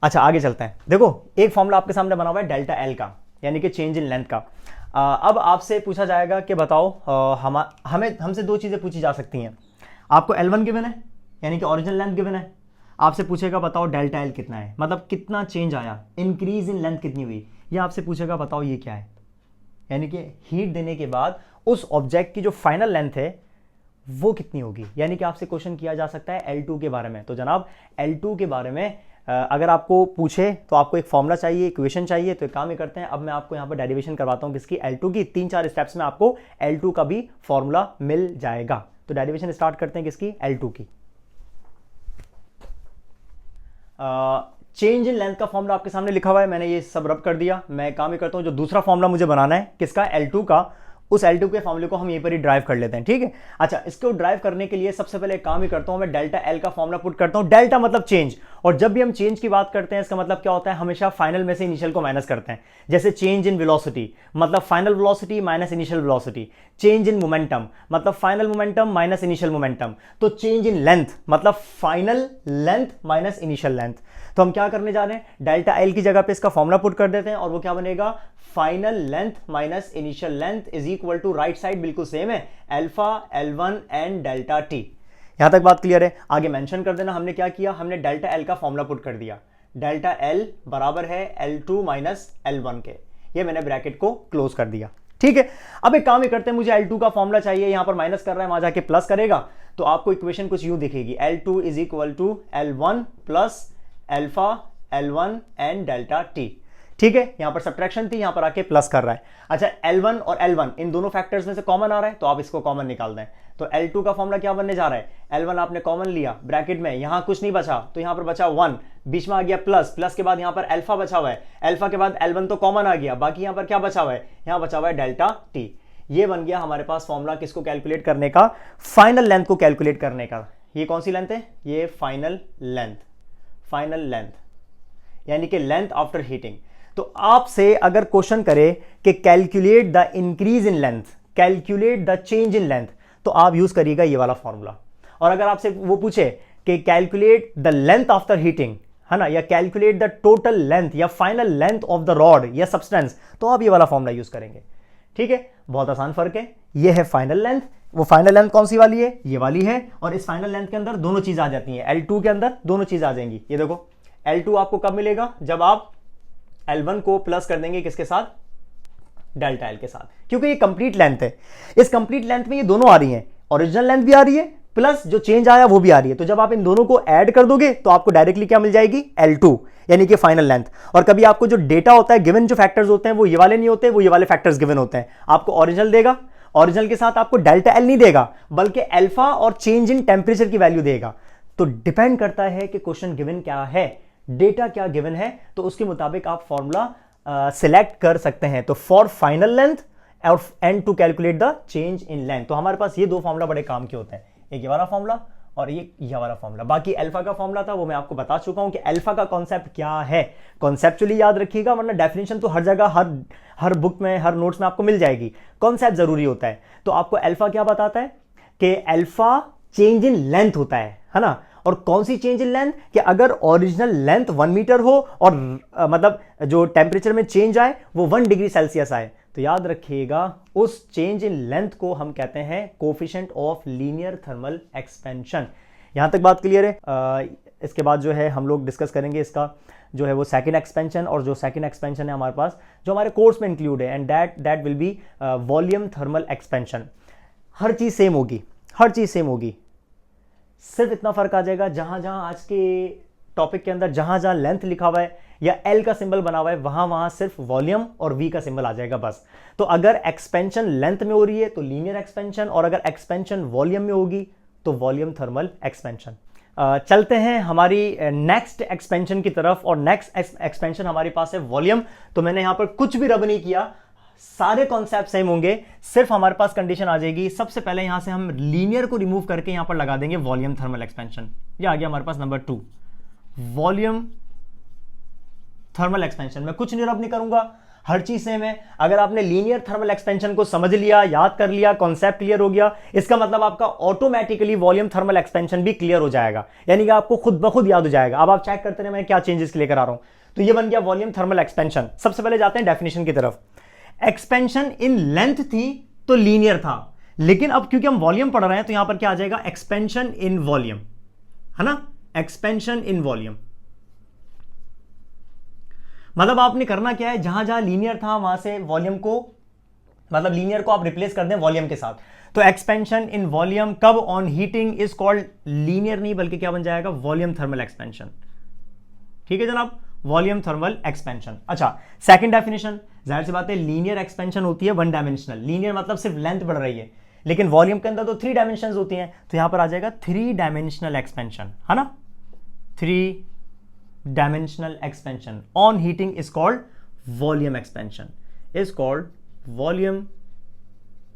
S1: अच्छा आगे चलते हैं। देखो एक फॉर्मूला आपके सामने बना हुआ है डेल्टा एल का, यानी कि चेंज इन लेंथ का। अब आपसे पूछा जाएगा कि बताओ हमसे दो चीज़ें पूछी जा सकती हैं। आपको L1 गिवन है, यानी कि ओरिजिनल लेंथ गिवन है, आपसे पूछेगा बताओ डेल्टा एल कितना है, मतलब कितना चेंज आया, इंक्रीज इन लेंथ कितनी हुई। यह आपसे पूछेगा बताओ ये क्या है, यानी कि हीट देने के बाद उस ऑब्जेक्ट की जो फाइनल लेंथ है वो कितनी होगी। यानी कि आपसे क्वेश्चन किया जा सकता है L2 के बारे में। तो जनाब L2 के बारे में अगर आपको पूछे तो आपको एक फॉर्मूला चाहिए, इक्वेशन चाहिए। तो एक काम ही करते हैं, अब मैं आपको यहाँ पर डेरिवेशन करवाता हूँ किसकी, L2 की। 3-4 स्टेप्स में आपको L2 का भी फॉर्मूला मिल जाएगा। तो डेरिवेशन स्टार्ट करते हैं किसकी, L2 की। चेंज इन लेंथ का फॉर्मूला आपके सामने लिखा हुआ है, मैंने ये सब रब कर दिया। मैं काम ही करता हूँ, जो दूसरा फॉर्मूला मुझे बनाना है किसका, L2 का, उस L2 के फॉर्मूले को हम यहीं पर ही ड्राइव कर लेते हैं। ठीक है, अच्छा इसको ड्राइव करने के लिए सबसे पहले एक काम ही करता हूं, मैं डेल्टा एल का फॉर्मूला पुट करता हूं। डेल्टा मतलब चेंज, और जब भी हम चेंज की बात करते हैं इसका मतलब क्या होता है, हमेशा फाइनल में से इनिशियल को माइनस करते हैं। जैसे चेंज इन वेलोसिटी मतलब final velocity minus initial velocity, change in momentum मतलब final momentum minus initial momentum, तो चेंज इन लेंथ मतलब final length minus initial length. तो हम क्या करने जा रहे हैं, डेल्टा एल की जगह पे इसका फॉर्मूला पुट कर देते हैं, और वो क्या बनेगा, final length minus initial length is equal to, right side बिल्कुल सेम है, alpha L1 and delta T. यहां तक बात क्लियर है। आगे मेंशन कर देना हमने क्या किया, हमने डेल्टा एल का फॉर्मूला पुट कर दिया। डेल्टा एल बराबर है L2 माइनस L1 के, ये मैंने ब्रैकेट को क्लोज कर दिया। ठीक है, अब एक काम ही करते हैं, मुझे L2 का फॉर्मूला चाहिए, यहां पर माइनस कर रहा है, वहां जाके प्लस करेगा, तो आपको इक्वेशन कुछ यूं दिखेगी, L2 is equal to L1 plus alpha L1 and delta T. ठीक है, यहां पर सब्ट्रैक्शन थी, यहां पर आके प्लस कर रहा है। अच्छा L1 और L1 इन दोनों फैक्टर्स में से कॉमन आ रहा है, तो आप इसको कॉमन निकाल दें। तो L2 का फॉर्मूला क्या बनने जा रहा है, L1 आपने कॉमन लिया ब्रैकेट में, यहां कुछ नहीं बचा तो यहां पर बचा 1, बीच में आ गया प्लस, प्लस के बाद यहां पर अल्फा बचा हुआ है, अल्फा के बाद L1 तो कॉमन आ गया, बाकी यहां पर क्या बचा हुआ है, यहां बचा हुआ है डेल्टा टी। ये बन गया हमारे पास फॉर्मूला किसको कैलकुलेट करने का, फाइनल लेंथ को कैलकुलेट करने का। ये कौन सी लेंथ है, ये फाइनल लेंथ, फाइनल लेंथ यानी कि लेंथ आफ्टर हीटिंग। तो आपसे अगर क्वेश्चन करे कि calculate the increase in length, calculate the change in length, तो आप यूज करिएगा ये वाला फॉर्मूला। और अगर आपसे वो पूछे कि calculate the length after heating, है ना, या कैलकुलेट द टोटल लेंथ या final length of the rod या सब्सटेंस, तो आप ये वाला फॉर्मूला यूज करेंगे। ठीक है, बहुत आसान फर्क है। ये है फाइनल लेंथ, वो फाइनल लेंथ कौन सी वाली है, ये वाली है, और इस फाइनल लेंथ के अंदर दोनों चीज आ जाती हैं, L2 के अंदर दोनों चीज आ जाएंगी। ये देखो L2 आपको कब मिलेगा, जब आप L1 को प्लस कर देंगे किसके साथ, डेल्टा एल के साथ, क्योंकि ये कंप्लीट लेंथ है। इस कंप्लीट लेंथ में ये दोनों आ रही हैं, ओरिजिनल लेंथ भी आ रही है प्लस जो चेंज आया वो भी आ रही है। तो जब आप इन दोनों को ऐड कर दोगे तो आपको डायरेक्टली क्या मिल जाएगी, L2 यानी कि फाइनल लेंथ। और कभी आपको जो डेटा होता है, गिवन जो फैक्टर्स होते हैं वो ये वाले नहीं होते, वो ये वाले फैक्टर्स गिवन होते हैं। आपको ओरिजिनल देगा, ओरिजिनल के साथ आपको डेल्टा एल नहीं देगा, बल्कि अल्फा और चेंज इन टेम्परेचर की वैल्यू देगा। तो डिपेंड करता है कि क्वेश्चन गिवन क्या है, डेटा क्या गिवन है, तो उसके मुताबिक आप फॉर्मूला सिलेक्ट कर सकते हैं। तो for final length and to calculate the change in length, तो हमारे पास ये दो फॉर्मूला बड़े काम के होते हैं, एक ये वाला फॉर्मूला और ये वाला फॉर्मूला। बाकी अल्फा का फॉर्मूला था वो मैं आपको बता चुका हूं कि अल्फा का कॉन्सेप्ट क्या है, कॉन्सेप्चुअली याद रखिएगा, वरना डेफिनेशन तो हर जगह हर बुक में हर नोट्स में आपको मिल जाएगी, कॉन्सेप्ट जरूरी होता है। तो आपको अल्फा क्या बताता है कि अल्फा चेंज इन लेंथ होता है ना। और कौन सी चेंज इन लेंथ, कि अगर ओरिजिनल लेंथ 1 मीटर हो और मतलब जो टेम्परेचर में चेंज आए वो 1 डिग्री सेल्सियस आए, तो याद रखिएगा उस चेंज इन लेंथ को हम कहते हैं coefficient of linear thermal expansion. यहां तक बात क्लियर है। इसके बाद जो है हम लोग डिस्कस करेंगे इसका जो है वो सेकंड एक्सपेंशन, और जो सेकंड एक्सपेंशन है हमारे पास जो हमारे कोर्स में इंक्लूड है, and that will be volume thermal expansion. हर चीज सेम होगी, हर चीज सेम होगी, सिर्फ इतना फर्क आ जाएगा जहां जहां आज के टॉपिक के अंदर जहां जहां लेंथ लिखा हुआ है या एल का सिंबल बना हुआ है वहां वहां सिर्फ वॉल्यूम और वी का सिंबल आ जाएगा बस। तो अगर एक्सपेंशन लेंथ में हो रही है तो लीनियर एक्सपेंशन, और अगर एक्सपेंशन वॉल्यूम में होगी तो वॉल्यूम थर्मल एक्सपेंशन। चलते हैं हमारी नेक्स्ट एक्सपेंशन की तरफ, और नेक्स्ट एक्सपेंशन हमारे पास है वॉल्यूम। तो मैंने यहां पर कुछ भी रब नहीं किया, सारे कॉन्सेप्ट सेम होंगे, सिर्फ हमारे पास कंडीशन आ जाएगी। सबसे पहले यहां से हम लीनियर को रिमूव करके यहां पर लगा देंगे वॉल्यूम थर्मल एक्सपेंशन। ये आ गया हमारे पास नंबर 2 वॉल्यूम थर्मल एक्सपेंशन। मैं कुछ नहीं रब नहीं करूंगा, हर चीज सेम है। अगर आपने लीनियर थर्मल एक्सपेंशन को समझ लिया, याद कर लिया, कॉन्सेप्ट क्लियर हो गया, इसका मतलब आपका ऑटोमेटिकली वॉल्यूम थर्मल एक्सपेंशन भी क्लियर हो जाएगा, यानी कि आपको खुद ब खुद याद हो जाएगा। अब आप चेक करते रहे मैं क्या चेंजेस लेकर आ रहा हूं। तो ये बन गया वॉल्यूम थर्मल एक्सपेंशन। सबसे पहले जाते हैं डेफिनेशन की तरफ। एक्सपेंशन इन लेंथ थी तो लीनियर था, लेकिन अब क्योंकि हम वॉल्यूम पढ़ रहे हैं तो यहां पर क्या आ जाएगा, एक्सपेंशन इन वॉल्यूम, है ना, एक्सपेंशन इन वॉल्यूम। मतलब आपने करना क्या है, जहां जहां लीनियर था वहां से वॉल्यूम को, मतलब लीनियर को आप रिप्लेस कर दें वॉल्यूम के साथ। तो एक्सपेंशन इन वॉल्यूम कब on heating is called linear नहीं बल्कि क्या बन जाएगा, वॉल्यूम थर्मल एक्सपेंशन। ठीक है जनाब, वॉल्यूम थर्मल एक्सपेंशन। अच्छा, सेकंड डेफिनेशन, जाहिर सी बात है लीनियर एक्सपेंशन होती है 1 डायमेंशनल। लीनियर मतलब सिर्फ लेंथ बढ़ रही है, लेकिन वॉल्यूम के अंदर तो 3 डायमेंशंस होती हैं। तो यहां पर आ जाएगा 3 डायमेंशनल एक्सपेंशन, है ना, 3 dimensional expansion on heating is called volume expansion, is called volume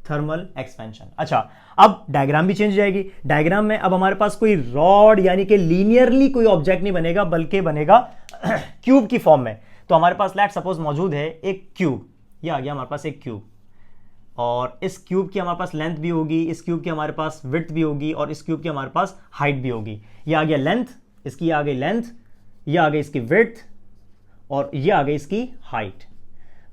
S1: thermal expansion. अच्छा, अब डायग्राम भी चेंज हो जाएगी। डायग्राम में अब हमारे पास कोई रॉड यानी कि लीनियरली कोई ऑब्जेक्ट नहीं बनेगा, बल्कि बनेगा क्यूब की फॉर्म में। तो हमारे पास लेट सपोज मौजूद है एक क्यूब, ये आ गया हमारे पास एक क्यूब, और इस क्यूब की हमारे पास लेंथ भी होगी, इस क्यूब की हमारे पास विड्थ भी होगी, और इस क्यूब की हमारे पास हाइट भी होगी। ये आ गया लेंथ, इसकी आ गई लेंथ, ये आ गई इसकी विड्थ, और ये आ गई इसकी हाइट।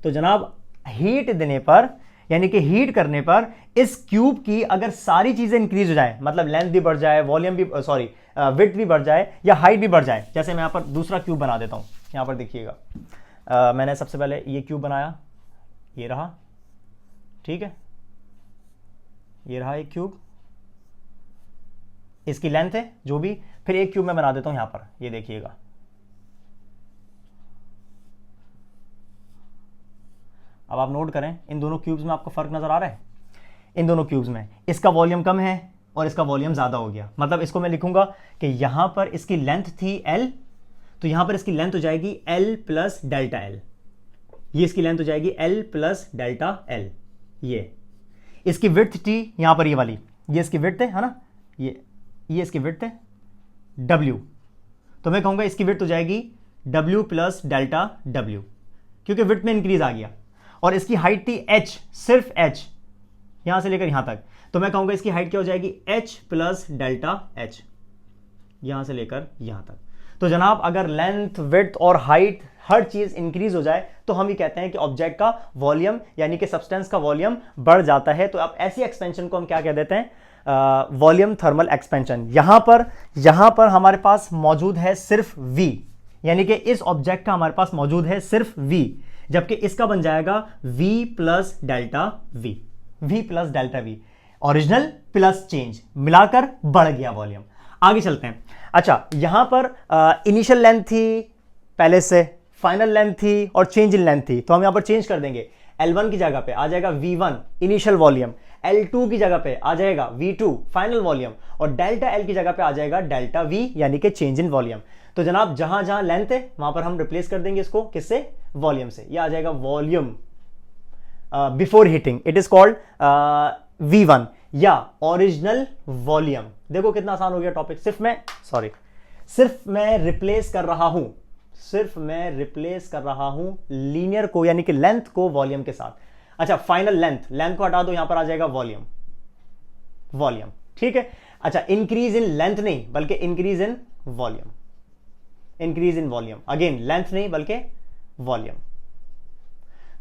S1: तो जनाब हीट देने पर यानी कि हीट करने पर इस क्यूब की अगर सारी चीजें इंक्रीज हो जाए, मतलब लेंथ भी बढ़ जाए, वॉल्यूम भी विड्थ भी बढ़ जाए, या हाइट भी बढ़ जाए। जैसे मैं यहां पर दूसरा क्यूब बना देता हूं, यहां पर देखिएगा, मैंने सबसे पहले ये क्यूब बनाया, ये रहा, ठीक है, ये रहा एक क्यूब, इसकी लेंथ है जो भी। फिर एक क्यूब मैं बना देता हूं यहां पर, ये देखिएगा, अब आप नोट करें इन दोनों क्यूब्स में आपको फर्क नजर आ रहा है। इन दोनों क्यूब्स में इसका वॉल्यूम कम है और इसका वॉल्यूम ज्यादा हो गया। मतलब इसको मैं लिखूंगा कि यहां पर इसकी लेंथ थी L, तो यहां पर इसकी लेंथ हो जाएगी L प्लस डेल्टा L। ये इसकी लेंथ हो जाएगी L प्लस डेल्टा L। ये इसकी विड्थ थी यहां पर, ये वाली, ये इसकी विड्थ है ना, ये इसकी विड्थ है W। तो मैं कहूंगा इसकी विड्थ हो जाएगी W प्लस डेल्टा W, क्योंकि विड्थ में इंक्रीज आ गया। और इसकी हाइट थी H, सिर्फ H, यहां से लेकर यहां तक। तो मैं कहूंगा इसकी हाइट क्या हो जाएगी, H प्लस डेल्टा H, यहां से लेकर यहां तक। तो जनाब अगर लेंथ, विड्थ और हाइट हर चीज इंक्रीज हो जाए तो हम ये कहते हैं कि ऑब्जेक्ट का वॉल्यूम यानी कि सब्सटेंस का वॉल्यूम बढ़ जाता है। तो अब ऐसी एक्सपेंशन को हम क्या कह देते हैं, वॉल्यूम थर्मल एक्सपेंशन। यहां पर हमारे पास मौजूद है सिर्फ V, यानी कि इस ऑब्जेक्ट का हमारे पास मौजूद है सिर्फ V, जबकि इसका बन जाएगा V plus delta V, V plus delta V, original plus change मिलाकर बढ़ गया वॉल्यूम। आगे चलते हैं। अच्छा, यहां पर इनिशियल लेंथ थी पहले से, फाइनल लेंथ थी और चेंज इन लेंथ थी। तो हम यहां पर चेंज कर देंगे, L1 की जगह पे आ जाएगा V1 इनिशियल वॉल्यूम, L2 की जगह पे आ जाएगा V2 फाइनल वॉल्यूम, और डेल्टा L की जगह पे आ जाएगा डेल्टा V यानी कि चेंज इन वॉल्यूम। तो जनाब जहां जहां लेंथ है वहां पर हम रिप्लेस कर देंगे इसको किससे, वॉल्यूम से। ये आ जाएगा volume before heating, it is called V1। या ओरिजिनल वॉल्यूम। देखो कितना आसान हो गया टॉपिक। सिर्फ मैं रिप्लेस कर रहा हूं, लीनियर को यानी कि लेंथ को वॉल्यूम के साथ। अच्छा, फाइनल लेंथ को हटा दो, यहां पर आ जाएगा वॉल्यूम। ठीक है। अच्छा, इंक्रीज इन लेंथ नहीं बल्कि increase in volume. Again length नहीं बल्कि वॉल्यूम।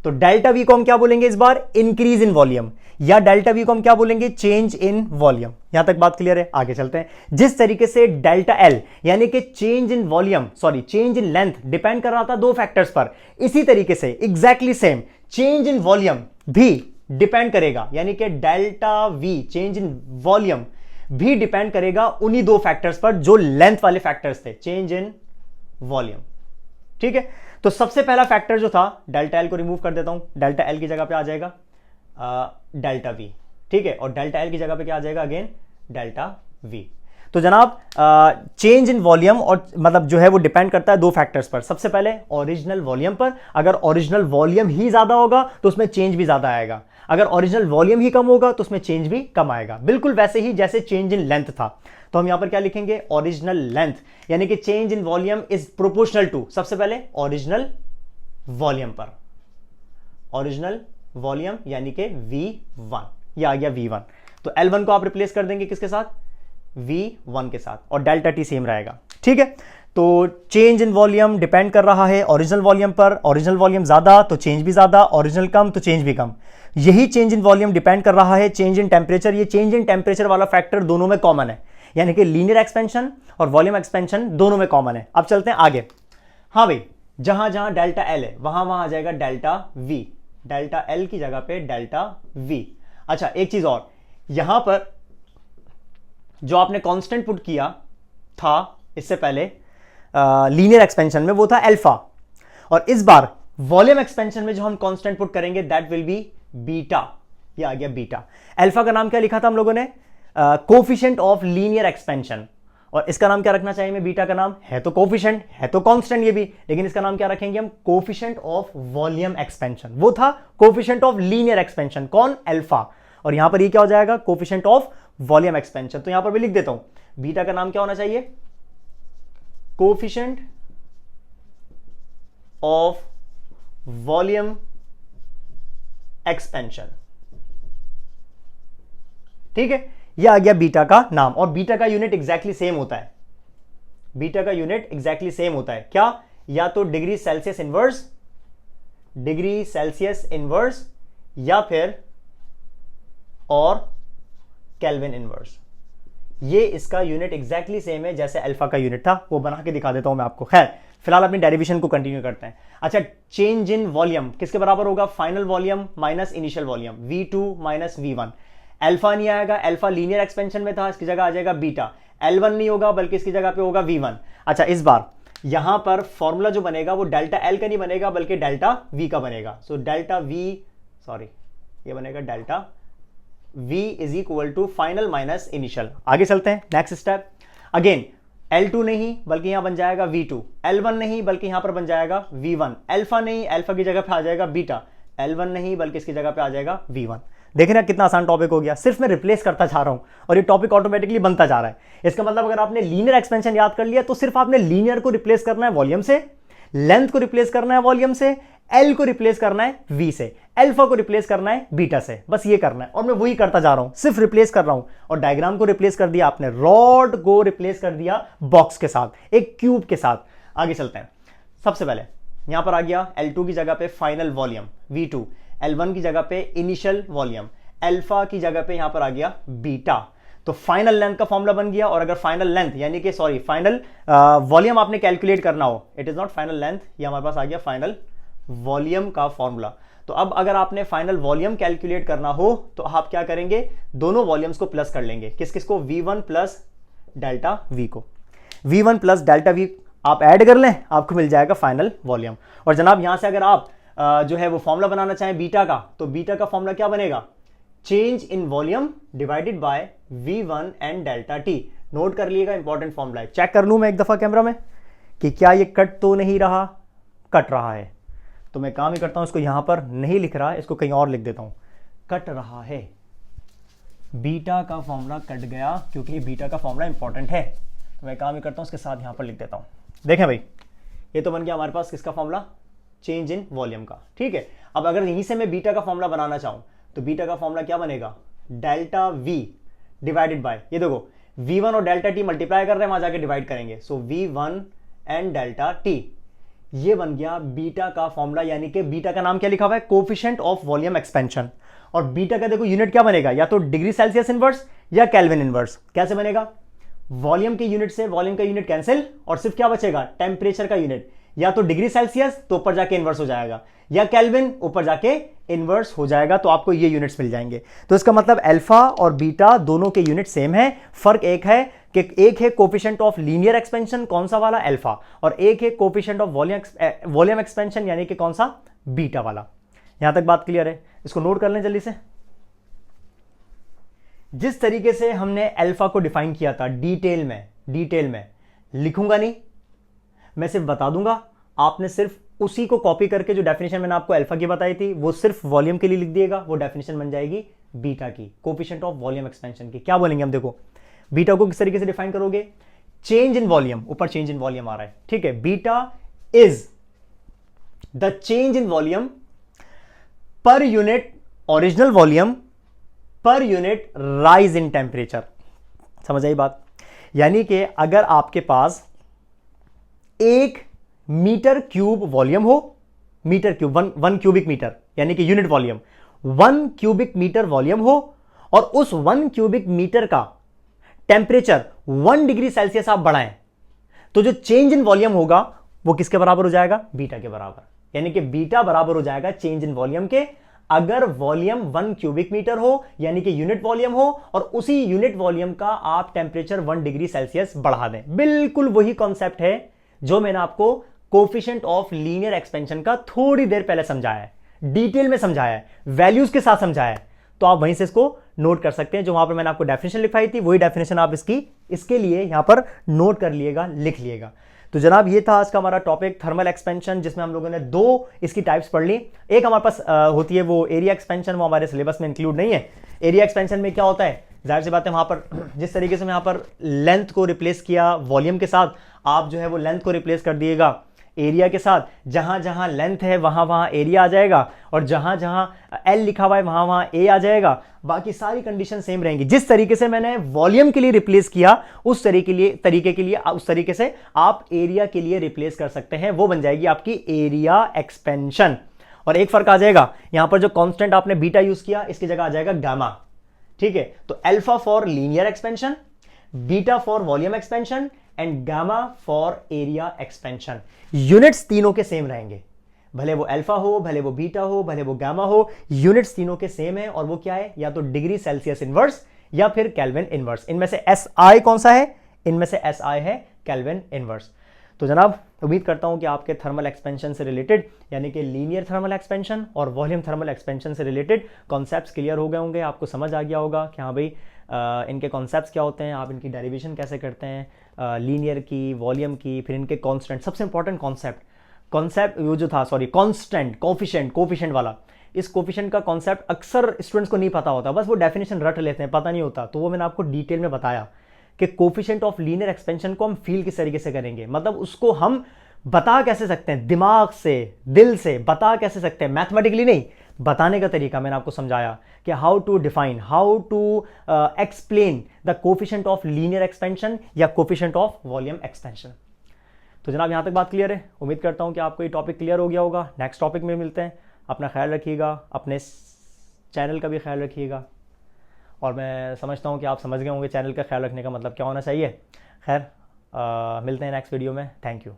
S1: तो डेल्टा वी को हम क्या बोलेंगे इस बार? Increase in volume. या डेल्टा वी को हम क्या बोलेंगे? Change in volume. यहां तक बात क्लियर है? आगे चलते हैं। जिस तरीके से डेल्टा एल यानी कि चेंज इन लेंथ डिपेंड कर रहा था दो फैक्टर्स पर, इसी तरीके से exactly same change in volume भी डिपेंड करेगा, यानी कि delta we change in volume भी डिपेंड करेगा उन्हीं दो फैक्टर्स पर जो लेंथ वाले फैक्टर्स थे, चेंज इन वॉल्यूम। ठीक है। तो सबसे पहला फैक्टर जो था, डेल्टा एल को रिमूव कर देता हूं, डेल्टा एल की जगह पे आ जाएगा डेल्टा वी। ठीक है। और डेल्टा एल की जगह पे क्या आ जाएगा? Again delta we. तो जनाब चेंज इन वॉल्यूम और मतलब जो है वो डिपेंड करता है दो फैक्टर्स पर। सबसे पहले ओरिजिनल वॉल्यूम पर। अगर ओरिजिनल वॉल्यूम ही ज्यादा होगा तो उसमें चेंज भी ज्यादा आएगा, अगर ओरिजिनल वॉल्यूम ही कम होगा तो उसमें चेंज भी कम आएगा। बिल्कुल वैसे ही जैसे चेंज इन लेंथ था। तो हम यहां पर क्या लिखेंगे? ओरिजिनल लेंथ यानी कि change in volume is proportional to, सबसे पहले ओरिजिनल वॉल्यूम पर, ओरिजिनल वॉल्यूम यानी कि V1। ये आ गया V1। तो L1 को आप रिप्लेस कर देंगे किसके साथ? V1 के साथ, और डेल्टा टी सेम रहेगा। ठीक है। तो चेंज इन वॉल्यूम डिपेंड कर रहा है ओरिजिनल वॉल्यूम पर। ओरिजिनल वॉल्यूम ज्यादा तो चेंज भी ज्यादा, ओरिजिनल कम तो चेंज भी कम। यही चेंज इन वॉल्यूम डिपेंड कर रहा है चेंज इन टेम्परेचर। ये चेंज इन टेम्परेचर वाला फैक्टर दोनों में कॉमन है, यानी कि लीनियर एक्सपेंशन और वॉल्यूम एक्सपेंशन दोनों में कॉमन है। अब चलते हैं आगे। हाँ भाई, जहां जहां डेल्टा एल है वहां वहां आ जाएगा डेल्टा वी, डेल्टा एल की जगह पे डेल्टा वी। अच्छा, एक चीज और, यहां पर जो आपने कांस्टेंट पुट किया था इससे पहले लीनियर एक्सपेंशन में, वो था अल्फा, और इस बार वॉल्यूम एक्सपेंशन में जो हम कांस्टेंट पुट करेंगे दैट विल बी बीटा। ये आ गया बीटा। अल्फा का नाम क्या लिखा था हम लोगों ने? Coefficient of linear expansion. और इसका नाम क्या रखना चाहिए? में बीटा का नाम है तो कोफिशिएंट, है तो कांस्टेंट ये भी, लेकिन इसका नाम क्या रखेंगे हम? Coefficient of volume expansion. वो था कोफिशिएंट ऑफ लीनियर एक्सपेंशन, कौन? अल्फा। और यहां पर ये क्या हो जाएगा? Coefficient of volume expansion. तो यहां पर भी लिख देता हूं, बीटा का नाम क्या होना चाहिए? Coefficient of volume expansion. ठीक है। यह आ गया बीटा का नाम। और बीटा का यूनिट एग्जैक्टली सेम होता है, बीटा का यूनिट एग्जैक्टली सेम होता है। क्या? या तो डिग्री सेल्सियस इनवर्स, या फिर और केल्विन इनवर्स। ये इसका यूनिट एग्जैक्टली सेम है जैसे अल्फा का यूनिट था। वो बना के दिखा देता हूं मैं आपको। खैर, फिलहाल अपनी डेरिवेशन को कंटिन्यू करते हैं। अच्छा, चेंज इन वॉल्यूम किसके बराबर होगा? Final volume minus initial volume, V2 minus V1। Alpha नहीं आएगा, अल्फा लीनियर एक्सपेंशन में था, इसकी जगह आ जाएगा बीटा। L1 नहीं होगा बल्कि इसकी जगह पे होगा V1। अच्छा, इस बार यहां पर फॉर्मूला जो बनेगा वो डेल्टा एल का नहीं बनेगा बल्कि डेल्टा वी का बनेगा। सो डेल्टा वी, ये बनेगा delta V is equal to final minus initial. आगे चलते हैं, नेक्स्ट स्टेप। अगेन L2 नहीं बल्कि यहां बन जाएगा V2, L1 नहीं बल्कि यहां पर बन जाएगा V1, अल्फा नहीं, अल्फा की जगह पे आ जाएगा बीटा, L1 नहीं बल्कि इसकी जगह पे आ जाएगा V1। देखें ना कितना आसान टॉपिक हो गया, सिर्फ मैं रिप्लेस करता जा रहा हूं और ये टॉपिक ऑटोमेटिकली बनता जा रहा है। इसका मतलब अगर आपने लीनियर एक्सपेंशन याद कर लिया तो सिर्फ आपने लीनियर को रिप्लेस करना है वॉल्यूम से, लेंथ को रिप्लेस करना है वॉल्यूम से, एल को रिप्लेस करना है वी से, अल्फा को रिप्लेस करना है बीटा से, बस ये करना है। और मैं वही करता जा रहा हूं, सिर्फ रिप्लेस कर रहा हूं। और डायग्राम को रिप्लेस कर दिया आपने, रॉड को रिप्लेस कर दिया बॉक्स के साथ, एक क्यूब के साथ। आगे चलते हैं। सबसे पहले यहां पर आ गया L2 की जगह पे फाइनल वॉल्यूम V2, L1 की जगह पे इनिशियल वॉल्यूम, अल्फा की जगह पे यहां पर आ गया बीटा। तो फाइनल लेंथ का फॉर्मूला बन गया। और अगर फाइनल लेंथ यानी कि फाइनल वॉल्यूम आपने कैलकुलेट करना हो, it is not final length, ये हमारे पास आ गया फाइनल वॉल्यूम का फॉर्मूला। तो अब अगर आपने फाइनल वॉल्यूम कैलकुलेट करना हो तो आप क्या करेंगे? दोनों वॉल्यूम्स को प्लस कर लेंगे। किस किस को? V1 प्लस डेल्टा V को, V1 प्लस डेल्टा V आप ऐड कर लें, आपको मिल जाएगा फाइनल वॉल्यूम। और जनाब यहां से अगर आप जो है वो फॉर्मूला बनाना चाहें बीटा का, तो बीटा का फॉर्मूला क्या बनेगा? Change in volume divided by V1 and delta T। Note कर लिएगा, इंपॉर्टेंट फॉर्मूला है। चेक कर लूं मैं एक दफा कैमरा में कि क्या ये कट तो नहीं रहा? कट रहा है। तो मैं काम ही करता हूं, इसको यहां पर नहीं लिख रहा, इसको कहीं और लिख देता हूं। कट रहा है, बीटा का फॉर्मूला कट गया क्योंकि बीटा का फॉर्मूला इंपॉर्टेंट है, तो मैं काम ही करता हूं उसके साथ यहां पर लिख देता हूं। देखें भाई, ये तो बन गया हमारे पास किसका फॉर्मूला, चेंज इन वॉल्यूम का, ठीक है। अब अगर यहीं से मैं बीटा का फॉर्मूला बनाना चाहूं तो बीटा का फॉर्मूला क्या बनेगा, डेल्टा वी डिवाइडेड बाय, ये देखो V1 और डेल्टा टी मल्टीप्लाई कर रहे हैं, वहां जाके डिवाइड करेंगे, सो V1 एंड डेल्टा टी, ये बन गया बीटा का फॉर्मूला। यानी कि बीटा का नाम क्या लिखा हुआ है, कोफिशिएंट ऑफ वॉल्यूम एक्सपेंशन। और बीटा का देखो यूनिट क्या बनेगा, या तो डिग्री सेल्सियस इनवर्स या केल्विन इनवर्स। कैसे बनेगा, वॉल्यूम के यूनिट से वॉल्यूम का यूनिट कैंसिल और सिर्फ क्या बचेगा, टेम्परेचर का यूनिट, या तो डिग्री सेल्सियस तो ऊपर जाके इनवर्स हो जाएगा, या केल्विन ऊपर जाके इनवर्स हो जाएगा, तो आपको ये यूनिट्स मिल जाएंगे। तो इसका मतलब अल्फा और बीटा दोनों के यूनिट सेम है, फर्क एक है कि एक है कोफिशिएंट ऑफ लीनियर एक्सपेंशन, कौन सा वाला, अल्फा, और एक है कोफिशिएंट ऑफ वॉल्यूम एक्सपेंशन यानी कि कौन सा, बीटा वाला। यहां तक बात क्लियर है, इसको नोट कर लें जल्दी से। जिस तरीके से हमने अल्फा को डिफाइन किया था डिटेल में लिखूंगा नहीं, मैं सिर्फ बता दूंगा, आपने सिर्फ उसी को कॉपी करके जो डेफिनेशन मैंने आपको अल्फा की बताई थी वो सिर्फ वॉल्यूम के लिए लिख दिएगा, वो डेफिनेशन बन जाएगी बीटा की, कोफिशिएंट ऑफ वॉल्यूम एक्सपेंशन की। क्या बोलेंगे हम, देखो बीटा को किस तरीके से डिफाइन करोगे, चेंज इन वॉल्यूम, ऊपर चेंज इन वॉल्यूम आ रहा है, ठीक है, beta is the change in volume per unit original volume per unit rise in temperature. समझ आई बात, यानी कि अगर आपके पास 1 मीटर क्यूब वॉल्यूम हो, मीटर क्यूब 1 क्यूबिक मीटर यानी कि unit volume, 1 cubic metre volume हो, और उस 1 क्यूबिक मीटर का टेम्परेचर 1 डिग्री सेल्सियस आप बढ़ाएं, तो जो चेंज इन वॉल्यूम होगा वो किसके बराबर हो जाएगा, बीटा के बराबर। यानी कि बीटा बराबर हो जाएगा चेंज इन वॉल्यूम के, अगर वॉल्यूम 1 क्यूबिक मीटर हो यानी कि यूनिट वॉल्यूम हो, और उसी यूनिट वॉल्यूम का आप टेम्परेचर 1 डिग्री सेल्सियस बढ़ा दें। बिल्कुल वही कॉन्सेप्ट है जो मैंने आपको कोफिशिएंट ऑफ लीनियर एक्सपेंशन का थोड़ी देर पहले समझाया है, डिटेल में समझाया है, वैल्यूज के साथ समझाया है, तो आप वहीं से इसको नोट कर सकते हैं। जो वहां पर मैंने आपको डेफिनेशन लिखाई थी वही डेफिनेशन आप इसके लिए यहां पर नोट कर लिएगा, लिख लिएगा। तो जनाब ये था आज का हमारा टॉपिक थर्मल एक्सपेंशन, जिसमें हम लोगों ने 2 इसकी टाइप्स पढ़ ली। एक हमारे पास होती है वो एरिया एक्सपेंशन, वो हमारे सिलेबस में इंक्लूड नहीं है। एरिया एक्सपेंशन में क्या होता है, जाहिर सी बात है वहां पर जिस तरीके से मैं यहां पर लेंथ को रिप्लेस किया वॉल्यूम के साथ, आप जो है वो लेंथ को रिप्लेस कर दिएगा एरिया के साथ। जहां जहां लेंथ है वहां वहां एरिया आ जाएगा, और जहां जहां एल लिखा हुआ है वहां वहां ए आ जाएगा। बाकी सारी कंडीशन सेम रहेंगी। जिस तरीके से मैंने वॉल्यूम के लिए रिप्लेस किया उस तरीके से आप एरिया के लिए रिप्लेस कर सकते हैं, वो बन जाएगी आपकी एरिया एक्सपेंशन। और एक फर्क आ जाएगा, यहां पर जो कांस्टेंट आपने बीटा यूज किया इसकी जगह आ जाएगा गामा, ठीक है। तो alpha for linear expansion, beta for volume expansion and gamma for area expansion. Units तीनों के सेम रहेंगे, भले वो अल्फा हो, भले वो बीटा हो, भले वो गामा हो, यूनिट्स तीनों के सेम है। और वो क्या है, या तो डिग्री सेल्सियस इनवर्स या फिर केल्विन इनवर्स। इनमें से SI कौन सा है, इनमें से SI है केल्विन इनवर्स। तो जनाब उम्मीद करता हूं कि आपके थर्मल एक्सपेंशन से रिलेटेड यानी कि लीनियर थर्मल एक्सपेंशन और वॉल्यूम थर्मल एक्सपेंशन से रिलेटेड कॉन्सेप्ट्स क्लियर हो गए होंगे, आपको समझ आ गया होगा कि हाँ भाई इनके कॉन्सेप्ट्स क्या होते हैं, आप इनकी डेरिवेशन कैसे करते हैं, लीनियर की, वॉल्यूम की, फिर इनके कॉन्स्टेंट। सबसे इंपॉर्टेंट कॉन्सेप्ट वो जो था, सॉरी, कॉन्स्टेंट, कोफिशिएंट वाला। इस कोफिशिएंट का कॉन्सेप्ट अक्सर स्टूडेंट्स को नहीं पता होता, बस वो डेफिनेशन रट लेते हैं, पता नहीं होता। तो वो मैंने आपको डिटेल में बताया कि कोफिशिएंट ऑफ लीनियर एक्सपेंशन को हम फील किस तरीके से करेंगे, मतलब उसको हम बता कैसे सकते हैं, दिमाग से, दिल से बता कैसे सकते हैं, मैथमेटिकली नहीं। बताने का तरीका मैंने आपको समझाया कि how to define, how to explain the coefficient of linear expansion या कोफिशिएंट ऑफ वॉल्यूम एक्सपेंशन। तो जनाब यहां तक बात क्लियर है, उम्मीद करता हूं कि आपको ये टॉपिक क्लियर हो गया होगा। नेक्स्ट टॉपिक में मिलते हैं, अपना ख्याल रखिएगा, अपने चैनल का भी ख्याल रखिएगा। और मैं समझता हूं कि आप समझ गए होंगे चैनल का ख्याल रखने का मतलब क्या होना चाहिए। खैर मिलते हैं नेक्स्ट वीडियो में, थैंक यू।